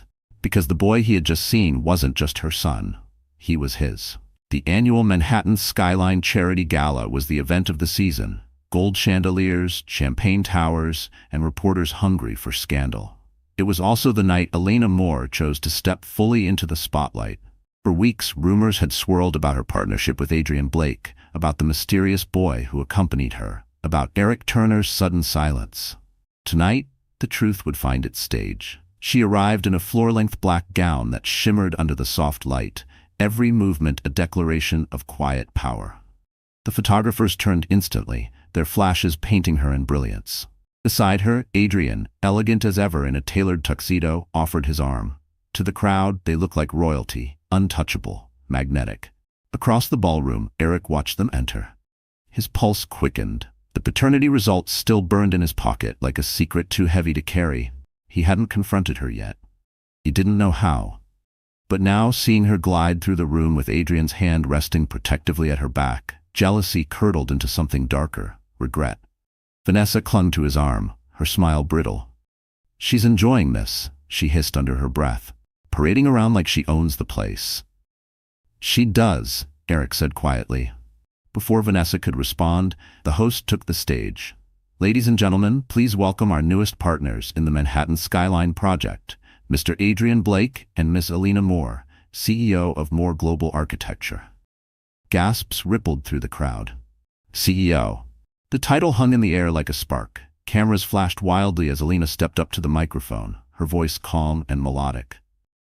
Because the boy he had just seen wasn't just her son. He was his. The annual Manhattan Skyline Charity Gala was the event of the season. Gold chandeliers, champagne towers, and reporters hungry for scandal. It was also the night Elena Moore chose to step fully into the spotlight. For weeks, rumors had swirled about her partnership with Adrian Blake, about the mysterious boy who accompanied her, about Eric Turner's sudden silence. Tonight, the truth would find its stage. She arrived in a floor-length black gown that shimmered under the soft light, every movement a declaration of quiet power. The photographers turned instantly, their flashes painting her in brilliance. Beside her, Adrian, elegant as ever in a tailored tuxedo, offered his arm. To the crowd, they looked like royalty, untouchable, magnetic. Across the ballroom, Eric watched them enter. His pulse quickened. The paternity results still burned in his pocket like a secret too heavy to carry. He hadn't confronted her yet. He didn't know how. But now, seeing her glide through the room with Adrian's hand resting protectively at her back, jealousy curdled into something darker, regret. Vanessa clung to his arm, her smile brittle. "She's enjoying this," she hissed under her breath, "parading around like she owns the place." "She does," Eric said quietly. Before Vanessa could respond, the host took the stage. "Ladies and gentlemen, please welcome our newest partners in the Manhattan Skyline Project, Mr. Adrian Blake and Miss Alina Moore, CEO of Moore Global Architecture." Gasps rippled through the crowd. CEO. The title hung in the air like a spark. Cameras flashed wildly as Alina stepped up to the microphone, her voice calm and melodic.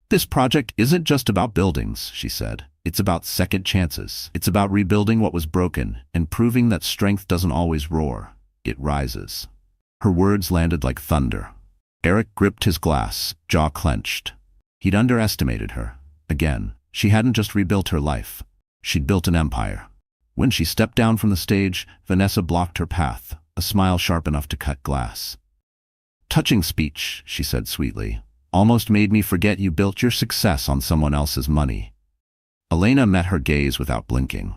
"This project isn't just about buildings," she said. "It's about second chances. It's about rebuilding what was broken and proving that strength doesn't always roar. It rises." Her words landed like thunder. Eric gripped his glass, jaw clenched. He'd underestimated her. Again, she hadn't just rebuilt her life. She'd built an empire. When she stepped down from the stage, Vanessa blocked her path, a smile sharp enough to cut glass. "Touching speech," she said sweetly. "Almost made me forget you built your success on someone else's money." Elena met her gaze without blinking.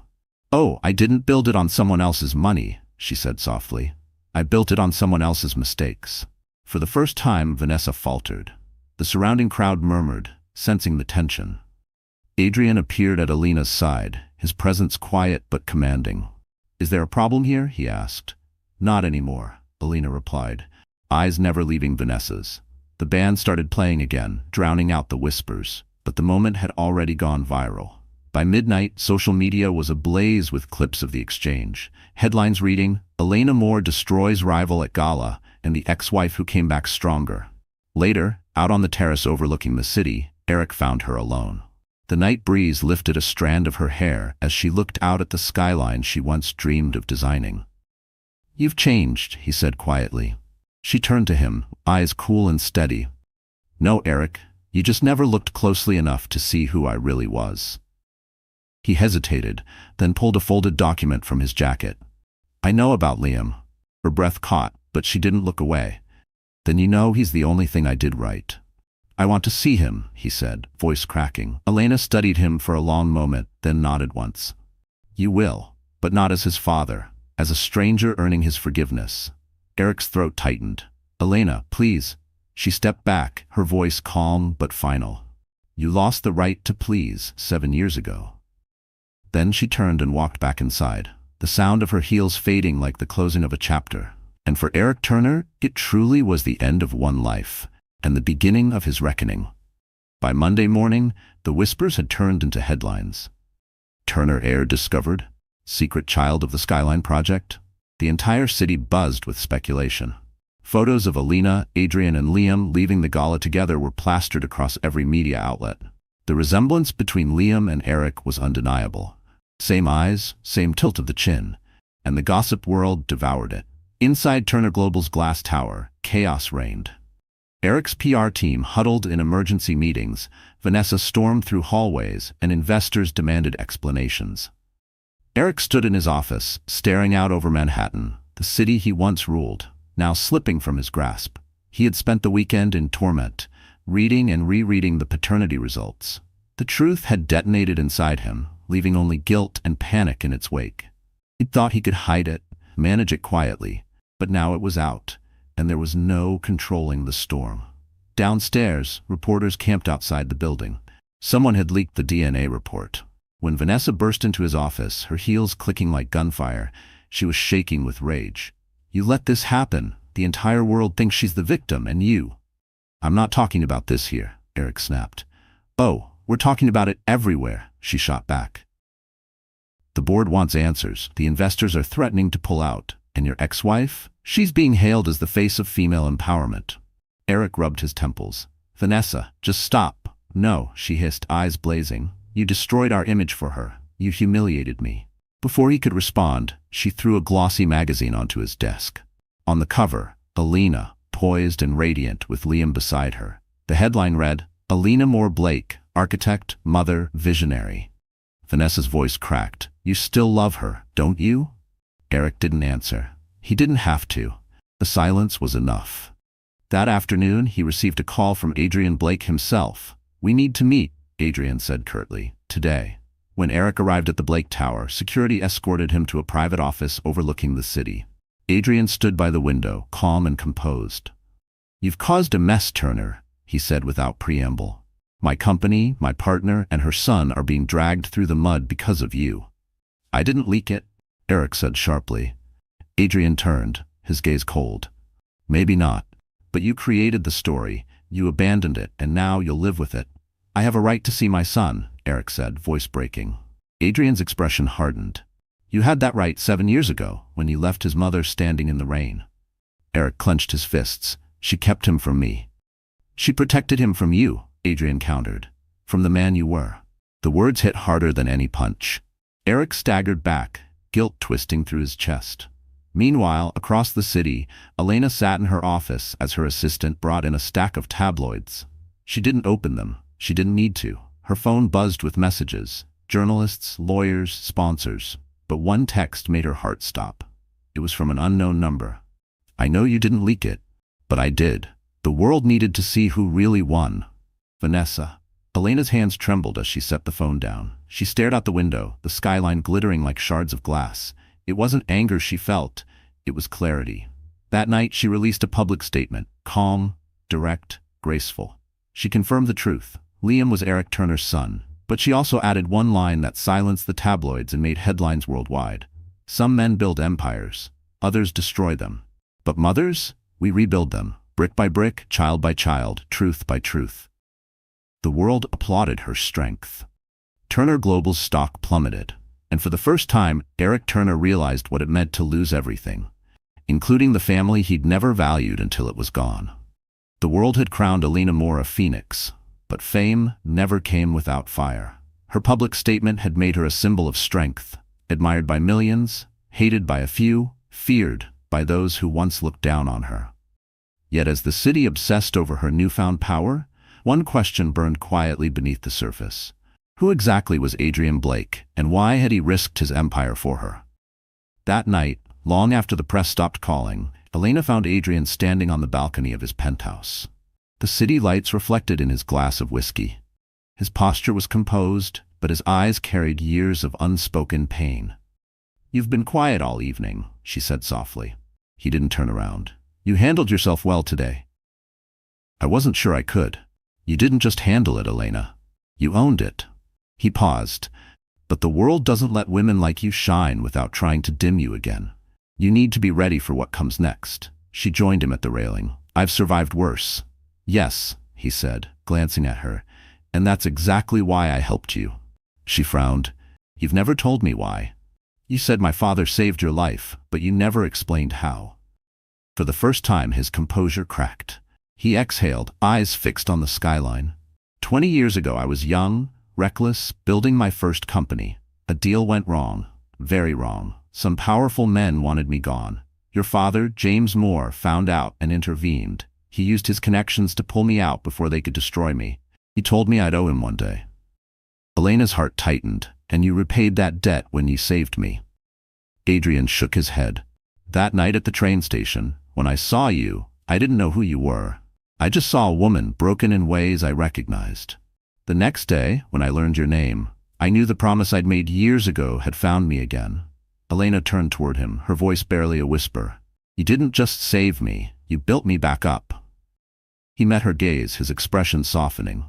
"Oh, I didn't build it on someone else's money," she said softly. "I built it on someone else's mistakes." For the first time, Vanessa faltered. The surrounding crowd murmured, sensing the tension. Adrian appeared at Alina's side, his presence quiet but commanding. "Is there a problem here?" he asked. "Not anymore," Alina replied, eyes never leaving Vanessa's. The band started playing again, drowning out the whispers, but the moment had already gone viral. By midnight, social media was ablaze with clips of the exchange. Headlines reading, "Alina Moore destroys rival at gala," and the ex-wife who came back stronger. Later, out on the terrace overlooking the city, Eric found her alone. The night breeze lifted a strand of her hair as she looked out at the skyline she once dreamed of designing. "You've changed," he said quietly. She turned to him, eyes cool and steady. "No, Eric, you just never looked closely enough to see who I really was." He hesitated, then pulled a folded document from his jacket. "I know about Liam." Her breath caught, but she didn't look away. "Then you know he's the only thing I did right." "I want to see him," he said, voice cracking. Elena studied him for a long moment, then nodded once. "You will, but not as his father, as a stranger earning his forgiveness." Eric's throat tightened. "Elena, please." She stepped back, her voice calm but final. "You lost the right to please 7 years ago." Then she turned and walked back inside, the sound of her heels fading like the closing of a chapter. And for Eric Turner, it truly was the end of one life, and the beginning of his reckoning. By Monday morning, the whispers had turned into headlines. Turner heir discovered, secret child of the Skyline Project. The entire city buzzed with speculation. Photos of Alina, Adrian, and Liam leaving the gala together were plastered across every media outlet. The resemblance between Liam and Eric was undeniable. Same eyes, same tilt of the chin, and the gossip world devoured it. Inside Turner Global's glass tower, chaos reigned. Eric's PR team huddled in emergency meetings, Vanessa stormed through hallways, and investors demanded explanations. Eric stood in his office, staring out over Manhattan, the city he once ruled, now slipping from his grasp. He had spent the weekend in torment, reading and rereading the paternity results. The truth had detonated inside him, leaving only guilt and panic in its wake. He'd thought he could hide it, manage it quietly, but now it was out, and there was no controlling the storm. Downstairs, reporters camped outside the building. Someone had leaked the DNA report. When Vanessa burst into his office, her heels clicking like gunfire, she was shaking with rage. "You let this happen. The entire world thinks she's the victim, and you." "I'm not talking about this here," Eric snapped. "Oh, we're talking about it everywhere," she shot back. "The board wants answers. The investors are threatening to pull out. And your ex-wife? She's being hailed as the face of female empowerment." Eric rubbed his temples. "Vanessa, just stop." "No," she hissed, eyes blazing. "You destroyed our image for her. You humiliated me." Before he could respond, she threw a glossy magazine onto his desk. On the cover, Alina, poised and radiant with Liam beside her. The headline read, "Alina Moore Blake, architect, mother, visionary." Vanessa's voice cracked. "You still love her, don't you?" Eric didn't answer. He didn't have to. The silence was enough. That afternoon, he received a call from Adrian Blake himself. "We need to meet," Adrian said curtly. Today. When Eric arrived at the Blake Tower, security escorted him to a private office overlooking the city. Adrian stood by the window, calm and composed. "You've caused a mess, Turner," he said without preamble. "My company, my partner, and her son are being dragged through the mud because of you." "I didn't leak it," Eric said sharply. Adrian turned, his gaze cold. "Maybe not. But you created the story, you abandoned it, and now you'll live with it." "I have a right to see my son," Eric said, voice breaking. Adrian's expression hardened. "You had that right 7 years ago, when you left his mother standing in the rain." Eric clenched his fists. "She kept him from me." "She protected him from you," Adrian countered. "From the man you were." The words hit harder than any punch. Eric staggered back, guilt twisting through his chest. Meanwhile, across the city, Elena sat in her office as her assistant brought in a stack of tabloids. She didn't open them. She didn't need to. Her phone buzzed with messages. Journalists, lawyers, sponsors. But one text made her heart stop. It was from an unknown number. "I know you didn't leak it, but I did. The world needed to see who really won. Vanessa." Elena's hands trembled as she set the phone down. She stared out the window, the skyline glittering like shards of glass. It wasn't anger she felt, it was clarity. That night she released a public statement, calm, direct, graceful. She confirmed the truth. Liam was Eric Turner's son, but she also added one line that silenced the tabloids and made headlines worldwide. "Some men build empires, others destroy them. But mothers? We rebuild them, brick by brick, child by child, truth by truth." The world applauded her strength. Turner Global's stock plummeted. And for the first time, Eric Turner realized what it meant to lose everything, including the family he'd never valued until it was gone. The world had crowned Elena Moore a phoenix, but fame never came without fire. Her public statement had made her a symbol of strength, admired by millions, hated by a few, feared by those who once looked down on her. Yet as the city obsessed over her newfound power, one question burned quietly beneath the surface. Who exactly was Adrian Blake, and why had he risked his empire for her? That night, long after the press stopped calling, Elena found Adrian standing on the balcony of his penthouse. The city lights reflected in his glass of whiskey. His posture was composed, but his eyes carried years of unspoken pain. "You've been quiet all evening," she said softly. He didn't turn around. "You handled yourself well today." "I wasn't sure I could." "You didn't just handle it, Elena. You owned it." He paused. "But the world doesn't let women like you shine without trying to dim you again. You need to be ready for what comes next." She joined him at the railing. "I've survived worse." "Yes," he said, glancing at her, "and that's exactly why I helped you." She frowned. "You've never told me why. You said my father saved your life, but you never explained how." For the first time, his composure cracked. He exhaled, eyes fixed on the skyline. 20 years ago, I was young, reckless, building my first company. A deal went wrong. Very wrong. Some powerful men wanted me gone. Your father, James Moore, found out and intervened. He used his connections to pull me out before they could destroy me. He told me I'd owe him one day." Elena's heart tightened. "And you repaid that debt when you saved me." Adrian shook his head. "That night at the train station, when I saw you, I didn't know who you were. I just saw a woman broken in ways I recognized. The next day, when I learned your name, I knew the promise I'd made years ago had found me again." Elena turned toward him, her voice barely a whisper. "You didn't just save me, you built me back up." He met her gaze, his expression softening.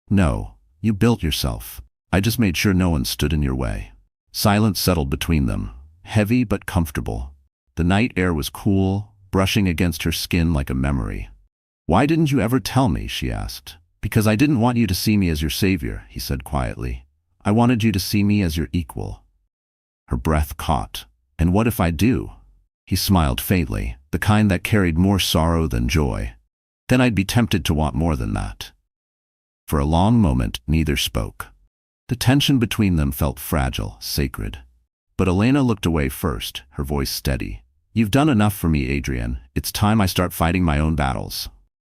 "No, you built yourself. I just made sure no one stood in your way." Silence settled between them, heavy but comfortable. The night air was cool, brushing against her skin like a memory. "Why didn't you ever tell me?" she asked. "Because I didn't want you to see me as your savior," he said quietly. "I wanted you to see me as your equal." Her breath caught. "And what if I do?" He smiled faintly, the kind that carried more sorrow than joy. "Then I'd be tempted to want more than that." For a long moment, neither spoke. The tension between them felt fragile, sacred. But Elena looked away first, her voice steady. "You've done enough for me, Adrian. It's time I start fighting my own battles."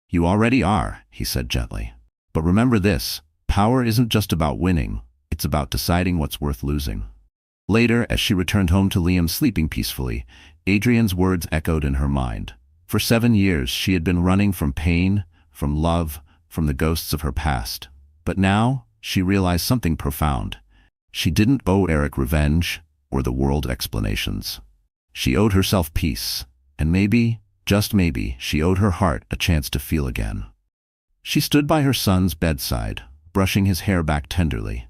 "You already are," he said gently. "But remember this, power isn't just about winning, it's about deciding what's worth losing." Later, as she returned home to Liam sleeping peacefully, Adrian's words echoed in her mind. For 7 years, she had been running from pain, from love, from the ghosts of her past. But now, she realized something profound. She didn't owe Eric revenge or the world explanations. She owed herself peace, and maybe, just maybe, she owed her heart a chance to feel again. She stood by her son's bedside, brushing his hair back tenderly.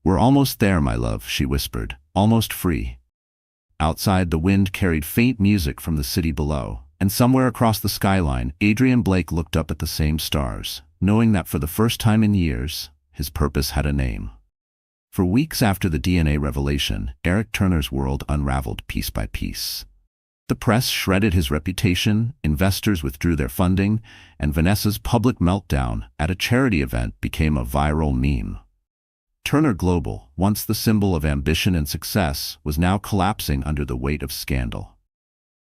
"We're almost there, my love," she whispered, "almost free." Outside, the wind carried faint music from the city below, and somewhere across the skyline, Adrian Blake looked up at the same stars, knowing that for the first time in years, his purpose had a name. For weeks after the DNA revelation, Eric Turner's world unraveled piece by piece. The press shredded his reputation, investors withdrew their funding, and Vanessa's public meltdown at a charity event became a viral meme. Turner Global, once the symbol of ambition and success, was now collapsing under the weight of scandal.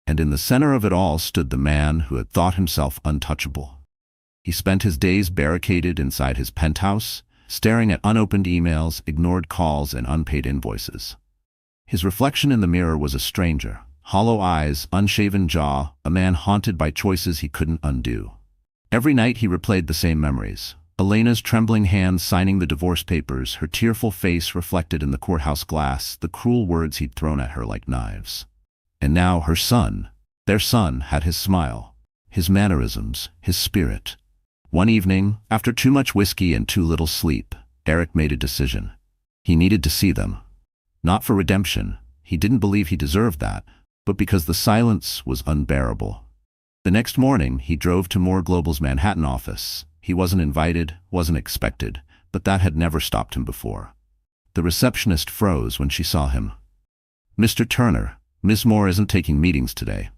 And in the center of it all stood the man who had thought himself untouchable. He spent his days barricaded inside his penthouse, staring at unopened emails, ignored calls, and unpaid invoices. His reflection in the mirror was a stranger. Hollow eyes, unshaven jaw, a man haunted by choices he couldn't undo. Every night he replayed the same memories. Elena's trembling hands signing the divorce papers, her tearful face reflected in the courthouse glass, the cruel words he'd thrown at her like knives. And now her son, their son, had his smile, his mannerisms, his spirit. One evening, after too much whiskey and too little sleep, Eric made a decision. He needed to see them. Not for redemption, he didn't believe he deserved that, but because the silence was unbearable. The next morning, he drove to Moore Global's Manhattan office. He wasn't invited, wasn't expected, but that had never stopped him before. The receptionist froze when she saw him. "Mr. Turner, Miss Moore isn't taking meetings today."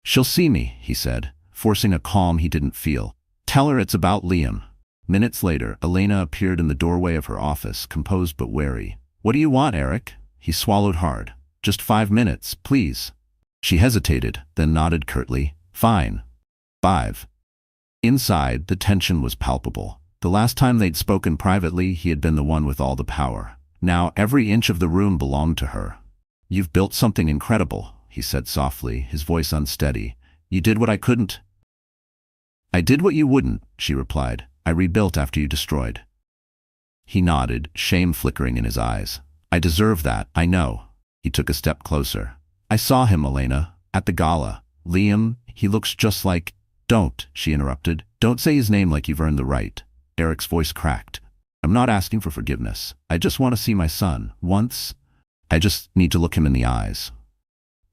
"She'll see me," he said, forcing a calm he didn't feel. "Tell her it's about Liam." Minutes later, Elena appeared in the doorway of her office, composed but wary. "What do you want, Eric?" He swallowed hard. "Just 5 minutes, please." She hesitated, then nodded curtly. "Fine. 5. Inside, the tension was palpable. The last time they'd spoken privately, he had been the one with all the power. Now every inch of the room belonged to her. "You've built something incredible," he said softly, his voice unsteady. "You did what I couldn't." "I did what you wouldn't," she replied. "I rebuilt after you destroyed." He nodded, shame flickering in his eyes. "I deserve that, I know." He took a step closer. "I saw him, Elena, at the gala. Liam, he looks just like—" "Don't," she interrupted. "Don't say his name like you've earned the right." Eric's voice cracked. "I'm not asking for forgiveness. I just want to see my son. Once. I just need to look him in the eyes."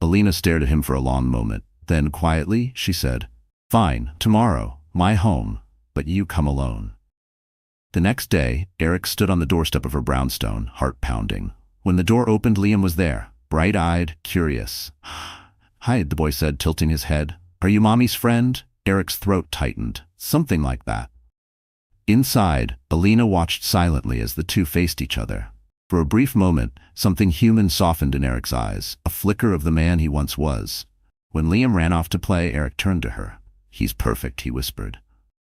Elena stared at him for a long moment. Then, quietly, she said, "Fine, tomorrow, my home, but you come alone." The next day, Eric stood on the doorstep of her brownstone, heart pounding. When the door opened, Liam was there, bright-eyed, curious. "Hi," the boy said, tilting his head. "Are you Mommy's friend?" Eric's throat tightened. "Something like that." Inside, Elena watched silently as the two faced each other. For a brief moment, something human softened in Eric's eyes, a flicker of the man he once was. When Liam ran off to play, Eric turned to her. "He's perfect," he whispered.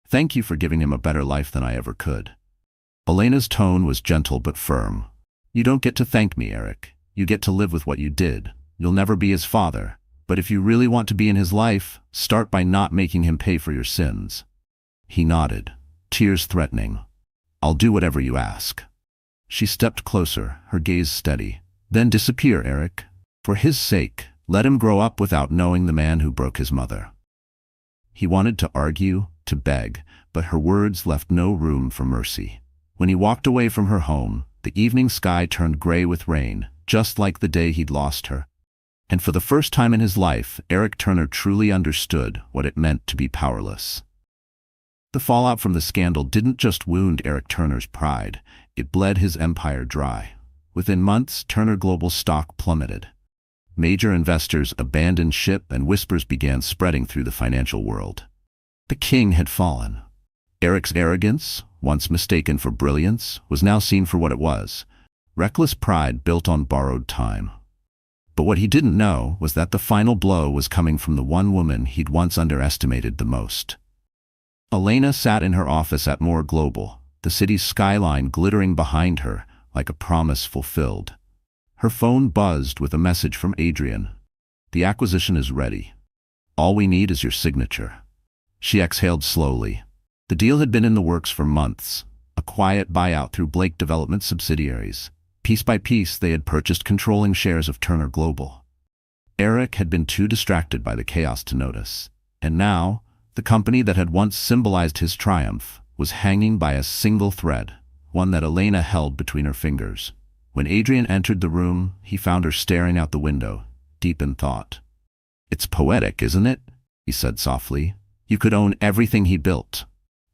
"Thank you for giving him a better life than I ever could." Elena's tone was gentle but firm. "You don't get to thank me, Eric. You get to live with what you did. You'll never be his father. But if you really want to be in his life, start by not making him pay for your sins." He nodded, tears threatening. "I'll do whatever you ask." She stepped closer, her gaze steady. "Then disappear, Eric. For his sake, let him grow up without knowing the man who broke his mother." He wanted to argue, to beg, but her words left no room for mercy. When he walked away from her home, the evening sky turned gray with rain, just like the day he'd lost her. And for the first time in his life, Eric Turner truly understood what it meant to be powerless. The fallout from the scandal didn't just wound Eric Turner's pride, it bled his empire dry. Within months, Turner Global's stock plummeted. Major investors abandoned ship and whispers began spreading through the financial world. The king had fallen. Eric's arrogance, once mistaken for brilliance, was now seen for what it was: reckless pride built on borrowed time. But what he didn't know was that the final blow was coming from the one woman he'd once underestimated the most. Elena sat in her office at Moore Global, the city's skyline glittering behind her like a promise fulfilled. Her phone buzzed with a message from Adrian. "The acquisition is ready. All we need is your signature." She exhaled slowly. The deal had been in the works for months, a quiet buyout through Blake Development subsidiaries. Piece by piece, they had purchased controlling shares of Turner Global. Eric had been too distracted by the chaos to notice. And now, the company that had once symbolized his triumph was hanging by a single thread, one that Elena held between her fingers. When Adrian entered the room, he found her staring out the window, deep in thought. "It's poetic, isn't it?" he said softly. "You could own everything he built."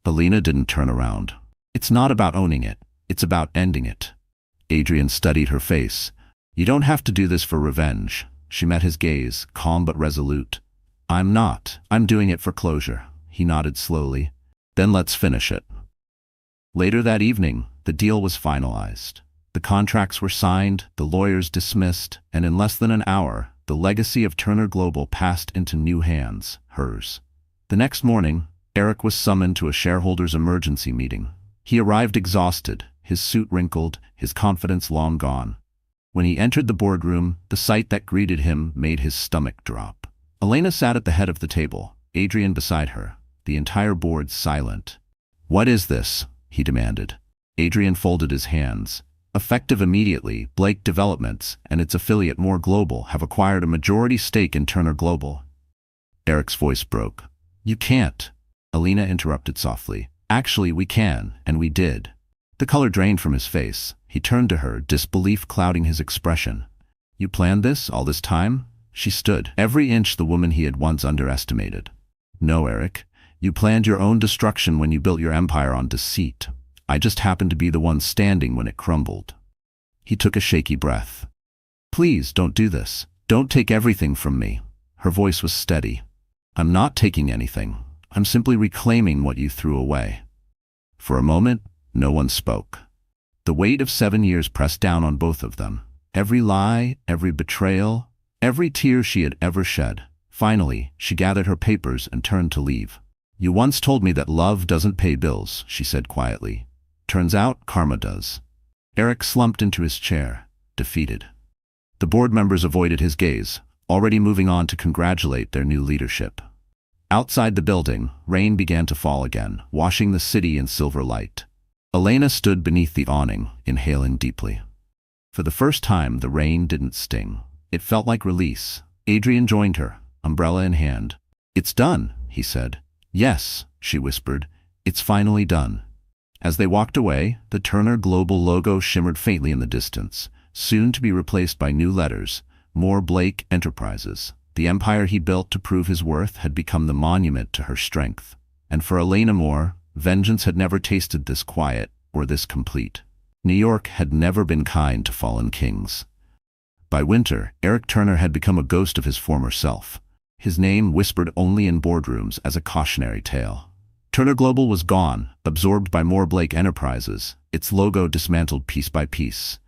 Elena didn't turn around. "It's not about owning it. It's about ending it." Adrian studied her face. "You don't have to do this for revenge." She met his gaze, calm but resolute. "I'm not. I'm doing it for closure." He nodded slowly. "Then let's finish it." Later that evening, the deal was finalized. The contracts were signed, the lawyers dismissed, and in less than an hour, the legacy of Turner Global passed into new hands, hers. The next morning, Eric was summoned to a shareholders' emergency meeting. He arrived exhausted, his suit wrinkled, his confidence long gone. When he entered the boardroom, the sight that greeted him made his stomach drop. Elena sat at the head of the table, Adrian beside her, the entire board silent. "What is this?" he demanded. Adrian folded his hands. "Effective immediately, Blake Developments and its affiliate More Global have acquired a majority stake in Turner Global." Eric's voice broke. "You can't," Elena interrupted softly. "Actually, we can, and we did." The color drained from his face. He turned to her, disbelief clouding his expression. "You planned this all this time?" She stood, every inch the woman he had once underestimated. "No, Eric. You planned your own destruction when you built your empire on deceit. I just happened to be the one standing when it crumbled." He took a shaky breath. "Please, don't do this. Don't take everything from me." Her voice was steady. "I'm not taking anything. I'm simply reclaiming what you threw away." For a moment, no one spoke. The weight of 7 years pressed down on both of them. Every lie, every betrayal, every tear she had ever shed. Finally, she gathered her papers and turned to leave. "You once told me that love doesn't pay bills," she said quietly. "Turns out, karma does." Eric slumped into his chair, defeated. The board members avoided his gaze, already moving on to congratulate their new leadership. Outside the building, rain began to fall again, washing the city in silver light. Elena stood beneath the awning, inhaling deeply. For the first time, the rain didn't sting. It felt like release. Adrian joined her, umbrella in hand. "It's done," he said. "Yes," she whispered. "It's finally done." As they walked away, the Turner Global logo shimmered faintly in the distance, soon to be replaced by new letters, More Blake Enterprises. The empire he built to prove his worth had become the monument to her strength. And for Elena Moore, vengeance had never tasted this quiet or this complete. New York had never been kind to fallen kings. By winter, Eric Turner had become a ghost of his former self. His name whispered only in boardrooms as a cautionary tale. Turner Global was gone, absorbed by More Blake Enterprises, its logo dismantled piece by piece.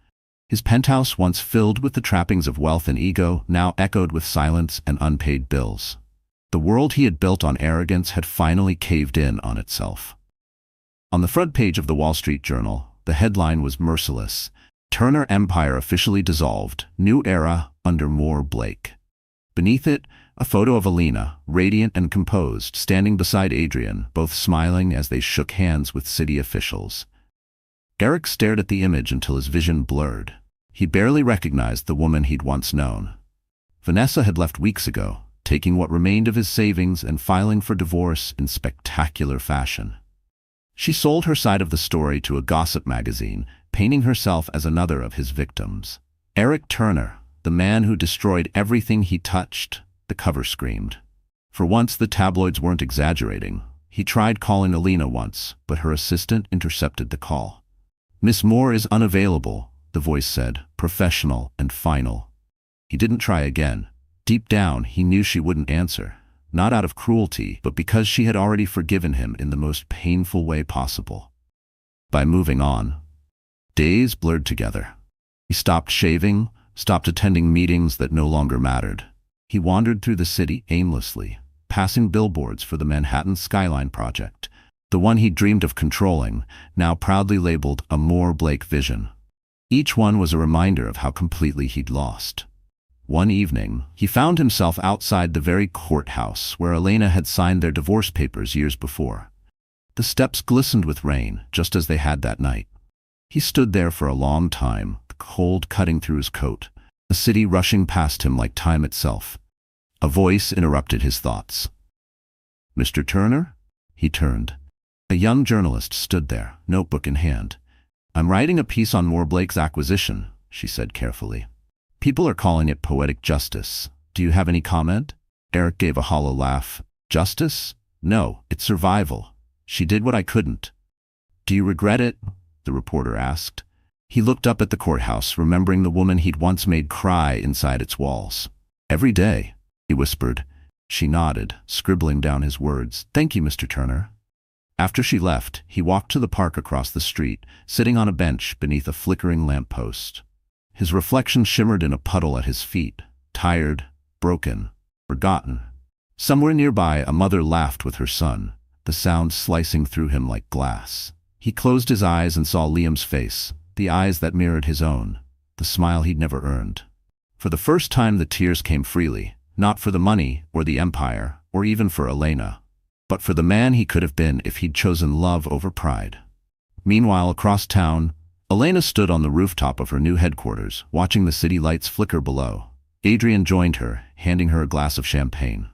His penthouse, once filled with the trappings of wealth and ego, now echoed with silence and unpaid bills. The world he had built on arrogance had finally caved in on itself. On the front page of the Wall Street Journal, the headline was merciless: "Turner Empire officially dissolved. New era under More Blake." Beneath it, a photo of Elena, radiant and composed, standing beside Adrian, both smiling as they shook hands with city officials. Eric stared at the image until his vision blurred. He barely recognized the woman he'd once known. Vanessa had left weeks ago, taking what remained of his savings and filing for divorce in spectacular fashion. She sold her side of the story to a gossip magazine, painting herself as another of his victims. Eric Turner, the man who destroyed everything he touched, the cover screamed. For once the tabloids weren't exaggerating. He tried calling Elena once, but her assistant intercepted the call. "Miss Moore is unavailable," the voice said, professional and final. He didn't try again. Deep down, he knew she wouldn't answer, not out of cruelty, but because she had already forgiven him in the most painful way possible. By moving on, days blurred together. He stopped shaving, stopped attending meetings that no longer mattered. He wandered through the city aimlessly, passing billboards for the Manhattan Skyline Project, the one he dreamed of controlling, now proudly labeled a More Blake vision. Each one was a reminder of how completely he'd lost. One evening, he found himself outside the very courthouse where Elena had signed their divorce papers years before. The steps glistened with rain, just as they had that night. He stood there for a long time, the cold cutting through his coat, the city rushing past him like time itself. A voice interrupted his thoughts. "Mr. Turner?" He turned. A young journalist stood there, notebook in hand. "I'm writing a piece on Moore Blake's acquisition," she said carefully. "People are calling it poetic justice. Do you have any comment?" Eric gave a hollow laugh. "Justice? No, it's survival. She did what I couldn't." "Do you regret it?" the reporter asked. He looked up at the courthouse, remembering the woman he'd once made cry inside its walls. "Every day," he whispered. She nodded, scribbling down his words. "Thank you, Mr. Turner." After she left, he walked to the park across the street, sitting on a bench beneath a flickering lamppost. His reflection shimmered in a puddle at his feet, tired, broken, forgotten. Somewhere nearby, a mother laughed with her son, the sound slicing through him like glass. He closed his eyes and saw Liam's face, the eyes that mirrored his own, the smile he'd never earned. For the first time the tears came freely, not for the money or the empire or even for Elena, but for the man he could have been if he'd chosen love over pride. Meanwhile, across town, Elena stood on the rooftop of her new headquarters, watching the city lights flicker below. Adrian joined her, handing her a glass of champagne.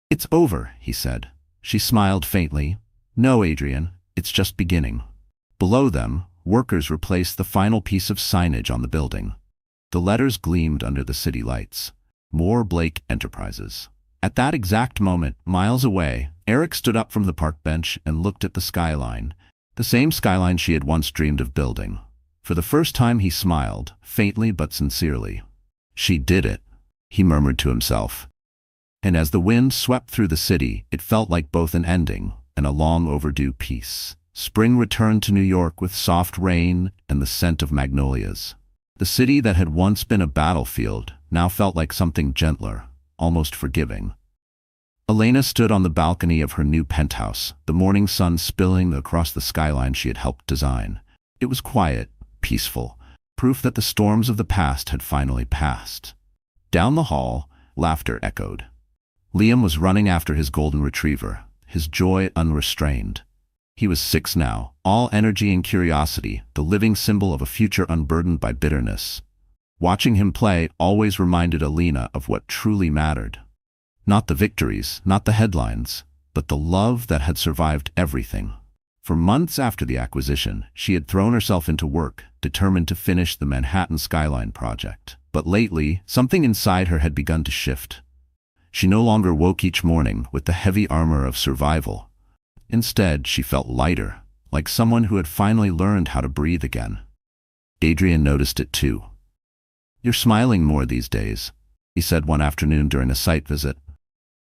"It's over," he said. She smiled faintly. "No, Adrian, it's just beginning." Below them, workers replaced the final piece of signage on the building. The letters gleamed under the city lights. Moore Blake Enterprises. At that exact moment, miles away, Eric stood up from the park bench and looked at the skyline, the same skyline she had once dreamed of building. For the first time he smiled, faintly but sincerely. "She did it," he murmured to himself. And as the wind swept through the city, it felt like both an ending and a long overdue peace. Spring returned to New York with soft rain and the scent of magnolias. The city that had once been a battlefield now felt like something gentler, almost forgiving. Elena stood on the balcony of her new penthouse, the morning sun spilling across the skyline she had helped design. It was quiet, peaceful, proof that the storms of the past had finally passed. Down the hall, laughter echoed. Liam was running after his golden retriever, his joy unrestrained. He was 6 now, all energy and curiosity, the living symbol of a future unburdened by bitterness. Watching him play always reminded Elena of what truly mattered. Not the victories, not the headlines, but the love that had survived everything. For months after the acquisition, she had thrown herself into work, determined to finish the Manhattan Skyline project. But lately, something inside her had begun to shift. She no longer woke each morning with the heavy armor of survival. Instead, she felt lighter, like someone who had finally learned how to breathe again. Adrian noticed it too. "You're smiling more these days," he said one afternoon during a site visit.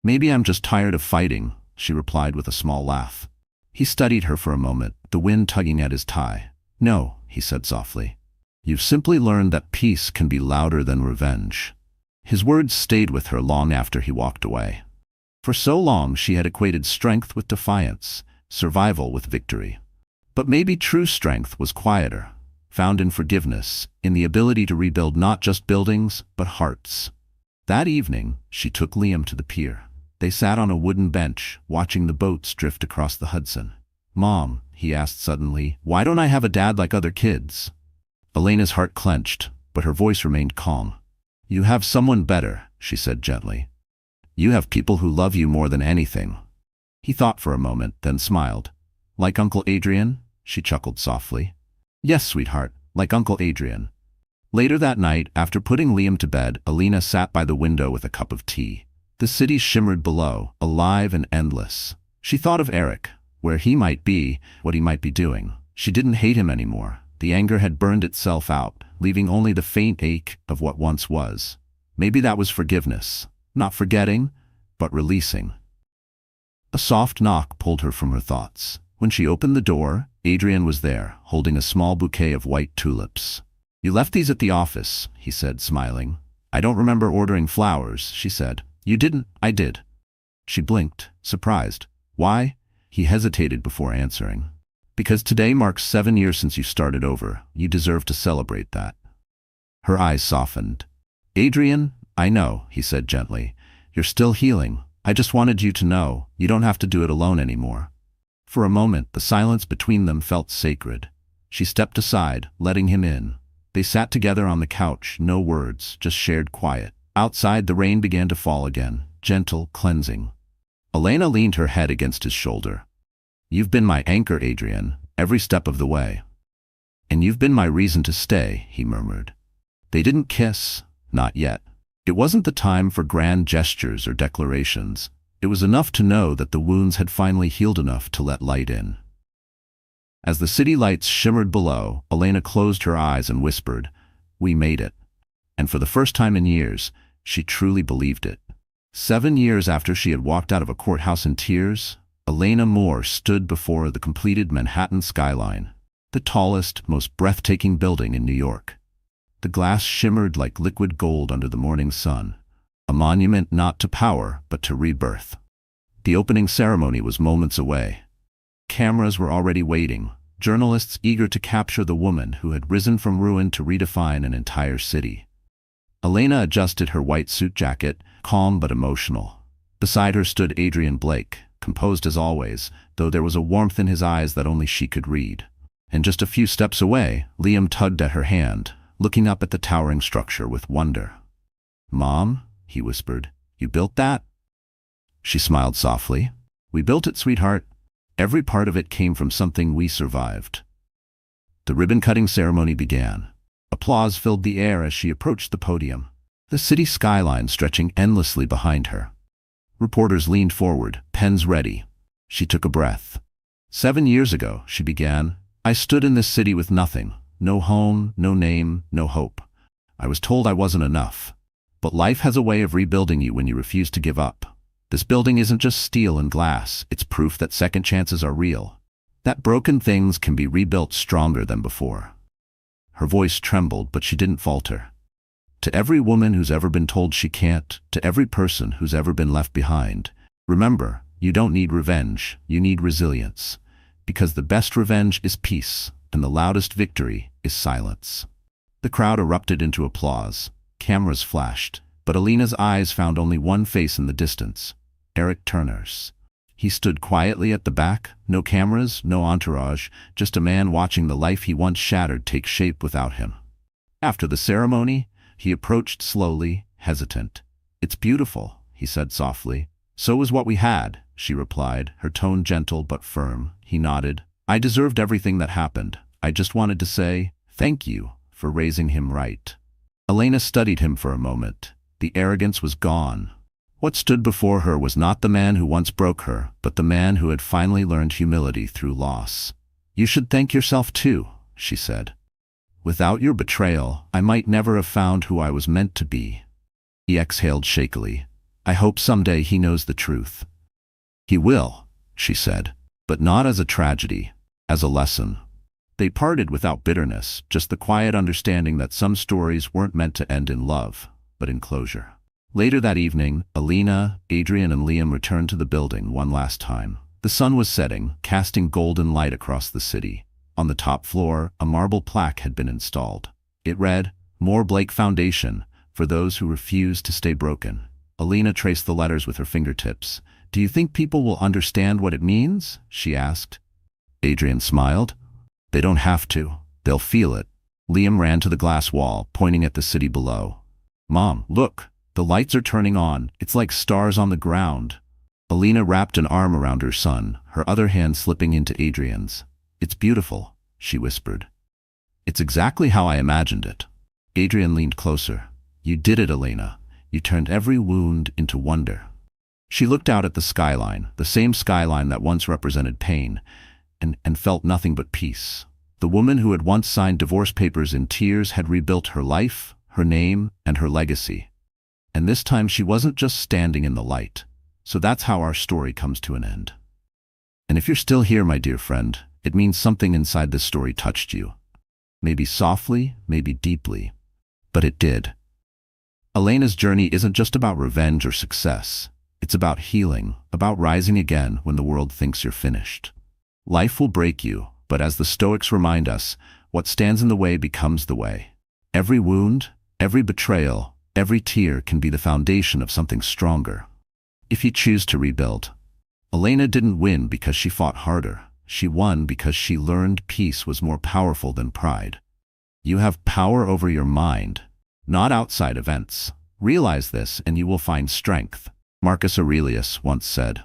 "Maybe I'm just tired of fighting," she replied with a small laugh. He studied her for a moment, the wind tugging at his tie. "No," he said softly. "You've simply learned that peace can be louder than revenge." His words stayed with her long after he walked away. For so long she had equated strength with defiance, survival with victory. But maybe true strength was quieter, found in forgiveness, in the ability to rebuild not just buildings, but hearts. That evening, she took Liam to the pier. They sat on a wooden bench, watching the boats drift across the Hudson. "Mom," he asked suddenly, "why don't I have a dad like other kids?" Elena's heart clenched, but her voice remained calm. "You have someone better," she said gently. "You have people who love you more than anything." He thought for a moment, then smiled. "Like Uncle Adrian?" she chuckled softly. "Yes, sweetheart, like Uncle Adrian." Later that night, after putting Liam to bed, Elena sat by the window with a cup of tea. The city shimmered below, alive and endless. She thought of Eric, where he might be, what he might be doing. She didn't hate him anymore. The anger had burned itself out, leaving only the faint ache of what once was. Maybe that was forgiveness. Not forgetting, but releasing. A soft knock pulled her from her thoughts. When she opened the door, Adrian was there, holding a small bouquet of white tulips. "You left these at the office," he said, smiling. "I don't remember ordering flowers," she said. "You didn't?" "I did." She blinked, surprised. "Why?" He hesitated before answering. "Because today marks 7 years since you started over. You deserve to celebrate that." Her eyes softened. "Adrian, I know," he said gently. "You're still healing. I just wanted you to know, you don't have to do it alone anymore." For a moment, the silence between them felt sacred. She stepped aside, letting him in. They sat together on the couch, no words, just shared quiet. Outside, the rain began to fall again, gentle, cleansing. Elena leaned her head against his shoulder. "You've been my anchor, Adrian, every step of the way. And you've been my reason to stay," he murmured. They didn't kiss, not yet. It wasn't the time for grand gestures or declarations. It was enough to know that the wounds had finally healed enough to let light in. As the city lights shimmered below, Elena closed her eyes and whispered, "We made it." And for the first time in years, she truly believed it. 7 years after she had walked out of a courthouse in tears, Elena Moore stood before the completed Manhattan skyline, the tallest, most breathtaking building in New York. The glass shimmered like liquid gold under the morning sun, a monument not to power but to rebirth. The opening ceremony was moments away. Cameras were already waiting, journalists eager to capture the woman who had risen from ruin to redefine an entire city. Elena adjusted her white suit jacket, calm but emotional. Beside her stood Adrian Blake, composed as always, though there was a warmth in his eyes that only she could read. And just a few steps away, Liam tugged at her hand, looking up at the towering structure with wonder. "Mom," he whispered, "you built that?" She smiled softly. "We built it, sweetheart. Every part of it came from something we survived." The ribbon-cutting ceremony began. Applause filled the air as she approached the podium, the city skyline stretching endlessly behind her. Reporters leaned forward, pens ready. She took a breath. "7 years ago," she began, "I stood in this city with nothing. No home, no name, no hope. I was told I wasn't enough. But life has a way of rebuilding you when you refuse to give up. This building isn't just steel and glass, it's proof that second chances are real. That broken things can be rebuilt stronger than before." Her voice trembled, but she didn't falter. "To every woman who's ever been told she can't, to every person who's ever been left behind, remember, you don't need revenge, you need resilience. Because the best revenge is peace, and the loudest victory is silence." The crowd erupted into applause. Cameras flashed, but Elena's eyes found only one face in the distance, Eric Turner's. He stood quietly at the back, no cameras, no entourage, just a man watching the life he once shattered take shape without him. After the ceremony, he approached slowly, hesitant. "It's beautiful," he said softly. "So is what we had," she replied, her tone gentle but firm. He nodded. "I deserved everything that happened. I just wanted to say, thank you for raising him right." Elena studied him for a moment. The arrogance was gone. What stood before her was not the man who once broke her, but the man who had finally learned humility through loss. "You should thank yourself too," she said. "Without your betrayal, I might never have found who I was meant to be." He exhaled shakily. "I hope someday he knows the truth." "He will," she said, "but not as a tragedy, as a lesson." They parted without bitterness, just the quiet understanding that some stories weren't meant to end in love, but in closure. Later that evening, Elena, Adrian, and Liam returned to the building one last time. The sun was setting, casting golden light across the city. On the top floor, a marble plaque had been installed. It read, "Moore Blake Foundation, for those who refuse to stay broken." Elena traced the letters with her fingertips. "Do you think people will understand what it means?" she asked. Adrian smiled. "They don't have to. They'll feel it." Liam ran to the glass wall, pointing at the city below. "Mom, look. The lights are turning on. It's like stars on the ground." Elena wrapped an arm around her son, her other hand slipping into Adrian's. "It's beautiful," she whispered. "It's exactly how I imagined it." Adrian leaned closer. "You did it, Elena. You turned every wound into wonder." She looked out at the skyline, the same skyline that once represented pain, and felt nothing but peace. The woman who had once signed divorce papers in tears had rebuilt her life, her name, and her legacy. And this time she wasn't just standing in the light. So that's how our story comes to an end. And if you're still here, my dear friend, it means something inside this story touched you. Maybe softly, maybe deeply. But it did. Elena's journey isn't just about revenge or success. It's about healing, about rising again when the world thinks you're finished. Life will break you, but as the Stoics remind us, what stands in the way becomes the way. Every wound, every betrayal, every tear can be the foundation of something stronger. If you choose to rebuild, Elena didn't win because she fought harder. She won because she learned peace was more powerful than pride. You have power over your mind, not outside events. Realize this and you will find strength. Marcus Aurelius once said,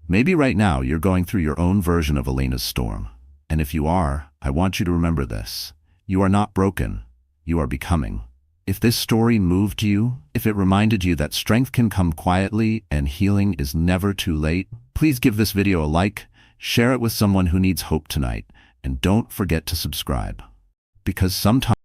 "Maybe right now you're going through your own version of Elena's storm. And if you are, I want you to remember this. You are not broken. You are becoming." If this story moved you, if it reminded you that strength can come quietly and healing is never too late, please give this video a like, share it with someone who needs hope tonight, and don't forget to subscribe. Because sometimes